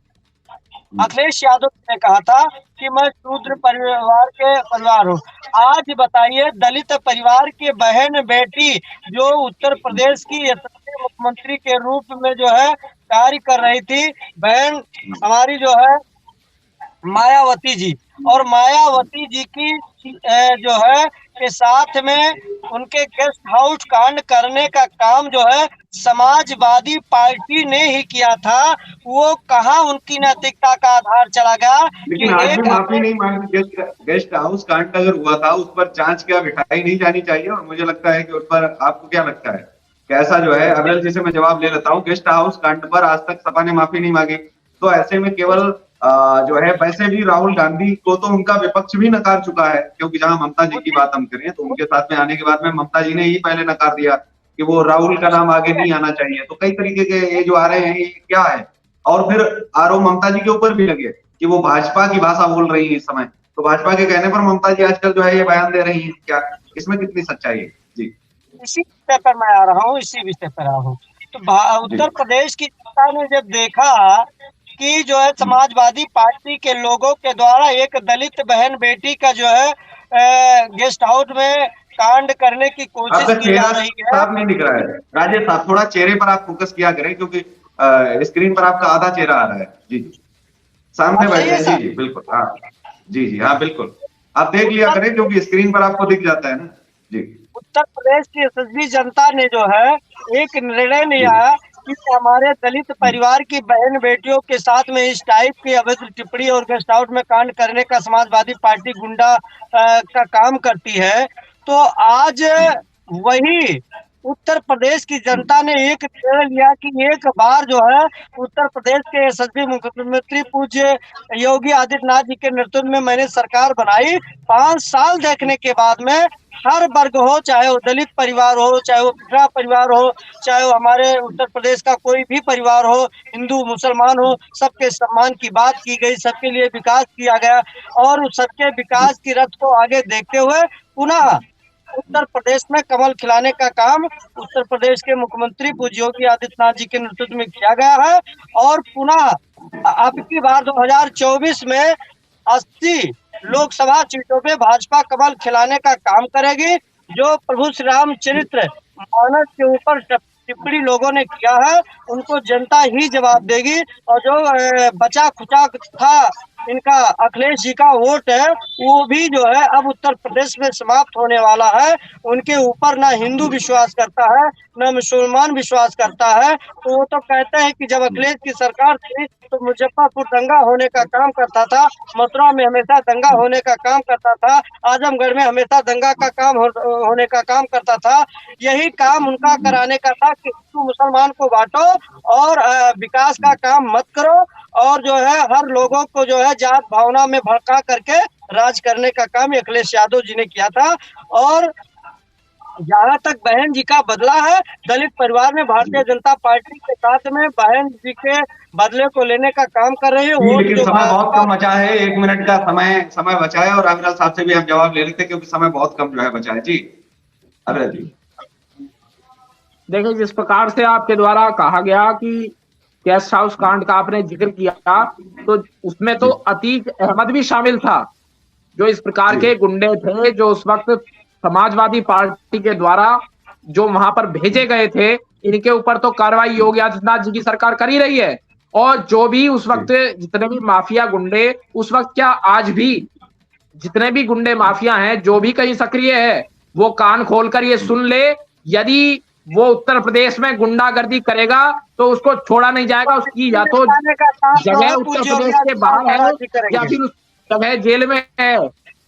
अखिलेश यादव ने कहा था कि मैं शूद्र परिवार हूँ। आज बताइए, दलित परिवार की बहन बेटी जो उत्तर प्रदेश की यशस्वी मुख्यमंत्री के रूप में जो है कार्य कर रही थी, बहन हमारी जो है मायावती जी, और मायावती जी की जो है के साथ में उनके गेस्ट हाउस कांड करने का काम जो है समाजवादी पार्टी ने ही किया था। वो कहाँ उनकी नैतिकता का आधार चला गया? लेकिन आज भी माफी नहीं मांगी। गेस्ट हाउस कांड अगर हुआ था उस पर जांच क्या बिठाई नहीं जानी चाहिए? और मुझे लगता है कि उस पर आपको क्या लगता है कैसा जो है अविरल जी से मैं जवाब ले लेता हूँ, गेस्ट हाउस कांड पर आज तक सपा ने माफी नहीं मांगी, तो ऐसे में केवल जो है वैसे भी राहुल गांधी को तो उनका विपक्ष भी नकार चुका है, क्योंकि जहां ममता जी की बात हम करें तो उनके साथ में आने के बाद में ममता जी ने ही पहले नकार दिया कि वो राहुल का नाम आगे नहीं आना चाहिए। तो कई तरीके के ये जो आ रहे हैं ये क्या है? और फिर आरोप ममता जी के ऊपर भी लगे कि वो भाजपा की भाषा बोल रही है इस समय, तो भाजपा के कहने पर ममता जी आजकल जो है ये बयान दे रही है, क्या इसमें कितनी सच्चाई है? जी, इसी विषय पर मैं आ रहा हूँ, इसी विषय पर आ रहा हूँ। तो उत्तर प्रदेश की जनता ने जब देखा कि जो है समाजवादी पार्टी के लोगों के द्वारा एक दलित बहन बेटी का जो है गेस्ट हाउस में कांड करने की कोशिश की जा रही है। साफ नहीं दिख रहा है राजेश साहब, थोड़ा चेहरे पर आप फोकस किया करें क्योंकि स्क्रीन पर आपका आधा चेहरा आ रहा है। जी सामने बैठे। जी जी बिल्कुल, हाँ जी हाँ बिल्कुल, आप देख लिया करें क्योंकि स्क्रीन पर आपको दिख जाता है ना। जी, उत्तर प्रदेश की यशस्वी जनता ने जो है एक निर्णय लिया कि हमारे दलित परिवार की बहन बेटियों के साथ में इस टाइप की अवैध टिप्पणी और गेस्ट हाउस में कांड करने का समाजवादी पार्टी गुंडा का काम करती है, तो आज वही उत्तर प्रदेश की जनता ने एक निर्णय लिया कि एक बार जो है उत्तर प्रदेश के यशस्वी मुख्यमंत्री पूज्य योगी आदित्यनाथ जी के नेतृत्व में मैंने सरकार बनाई। 5 साल देखने के बाद में हर वर्ग हो, चाहे वो दलित परिवार हो, चाहे वो पिछड़ा परिवार हो, चाहे वो हमारे उत्तर प्रदेश का कोई भी परिवार हो, हिंदू मुसलमान हो, सबके सम्मान की बात की गई, सबके लिए विकास किया गया और उस सबके विकास की रथ को आगे देखते हुए पुनः उत्तर प्रदेश में कमल खिलाने का काम उत्तर प्रदेश के मुख्यमंत्री पूज्य योगी आदित्यनाथ जी के नेतृत्व में किया गया है और पुनः अब की बार 2024 में 80 लोकसभा सीटों पे भाजपा कमल खिलाने का काम करेगी। जो प्रभु श्री रामचरित्र मानस के ऊपर टिप्पणी लोगों ने किया है उनको जनता ही जवाब देगी और जो बचा खुचा था इनका अखिलेश जी का वोट है वो भी जो है अब उत्तर प्रदेश में समाप्त होने वाला है। उनके ऊपर ना हिंदू विश्वास करता है ना मुसलमान विश्वास करता है। तो वो तो कहते हैं कि जब अखिलेश की सरकार थी तो मुजफ्फरपुर दंगा होने का काम करता था, मथुरा में हमेशा दंगा होने का काम करता था, आजमगढ़ में हमेशा दंगा का काम होने का काम करता था। यही काम उनका कराने का था कि हिंदू मुसलमान को बांटो और विकास का काम मत करो और जो है हर लोगों को जो है जात भावना में भड़का करके राज करने का काम अखिलेश यादव जी ने किया था। और जहाँ तक बहन जी का बदला है, दलित परिवार में भारतीय जनता पार्टी के साथ में बहन जी के बदले को लेने का काम कर रही है। वोट लेकिन जो समय बहुत कम बचा है, 1 मिनट का समय बचा है और अविरल साहब से भी हम जवाब ले लेते क्योंकि समय बहुत कम जो है बचा है। जी अविरल जी। देखिए, जिस प्रकार से आपके द्वारा कहा गया कि गेस्ट हाउस कांड का आपने जिक्र किया तो उसमें तो अतीक अहमद भी शामिल था, जो इस प्रकार के गुंडे थे जो उस वक्त समाजवादी पार्टी के द्वारा जो वहां पर भेजे गए थे। इनके ऊपर तो कार्रवाई योगी आदित्यनाथ जी की सरकार कर ही रही है और जो भी उस वक्त जितने भी माफिया गुंडे उस वक्त क्या आज भी जितने भी गुंडे माफिया हैं जो भी कहीं सक्रिय है वो कान खोलकर ये सुन ले, यदि वो उत्तर प्रदेश में गुंडागर्दी करेगा तो उसको छोड़ा नहीं जाएगा। उसकी या तो जगह उत्तर प्रदेश के बाहर है या फिर उस जगह जेल में है,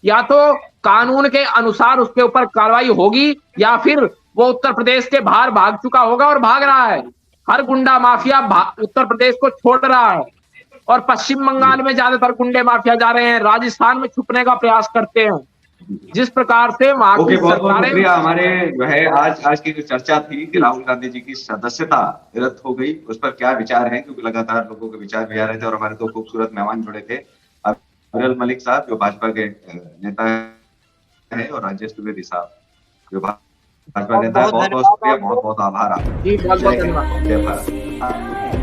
या तो कानून के अनुसार उसके ऊपर कार्रवाई होगी या फिर वो उत्तर प्रदेश के बाहर भाग चुका होगा और भाग रहा है। हर गुंडा माफिया उत्तर प्रदेश को छोड़ रहा है और पश्चिम बंगाल में ज्यादातर गुंडे माफिया जा रहे हैं, राजस्थान में छुपने का प्रयास करते हैं। जिस प्रकार से वहां की बहुत शुक्रिया। हमारे जो है आज की जो चर्चा थी कि राहुल गांधी जी की सदस्यता रद्द हो गई, उस पर क्या विचार है, क्योंकि लगातार लोगों के विचार भी आ रहे थे और हमारे 2 खूबसूरत मेहमान जुड़े थे, अविरल मलिक साहब जो भाजपा के नेता है और राजेश द्विवेदी साहब जो भाजपा नेता है। बहुत बहुत शुक्रिया, बहुत बहुत आभार आपका। जी बहुत बहुत धन्यवाद। जय भारत।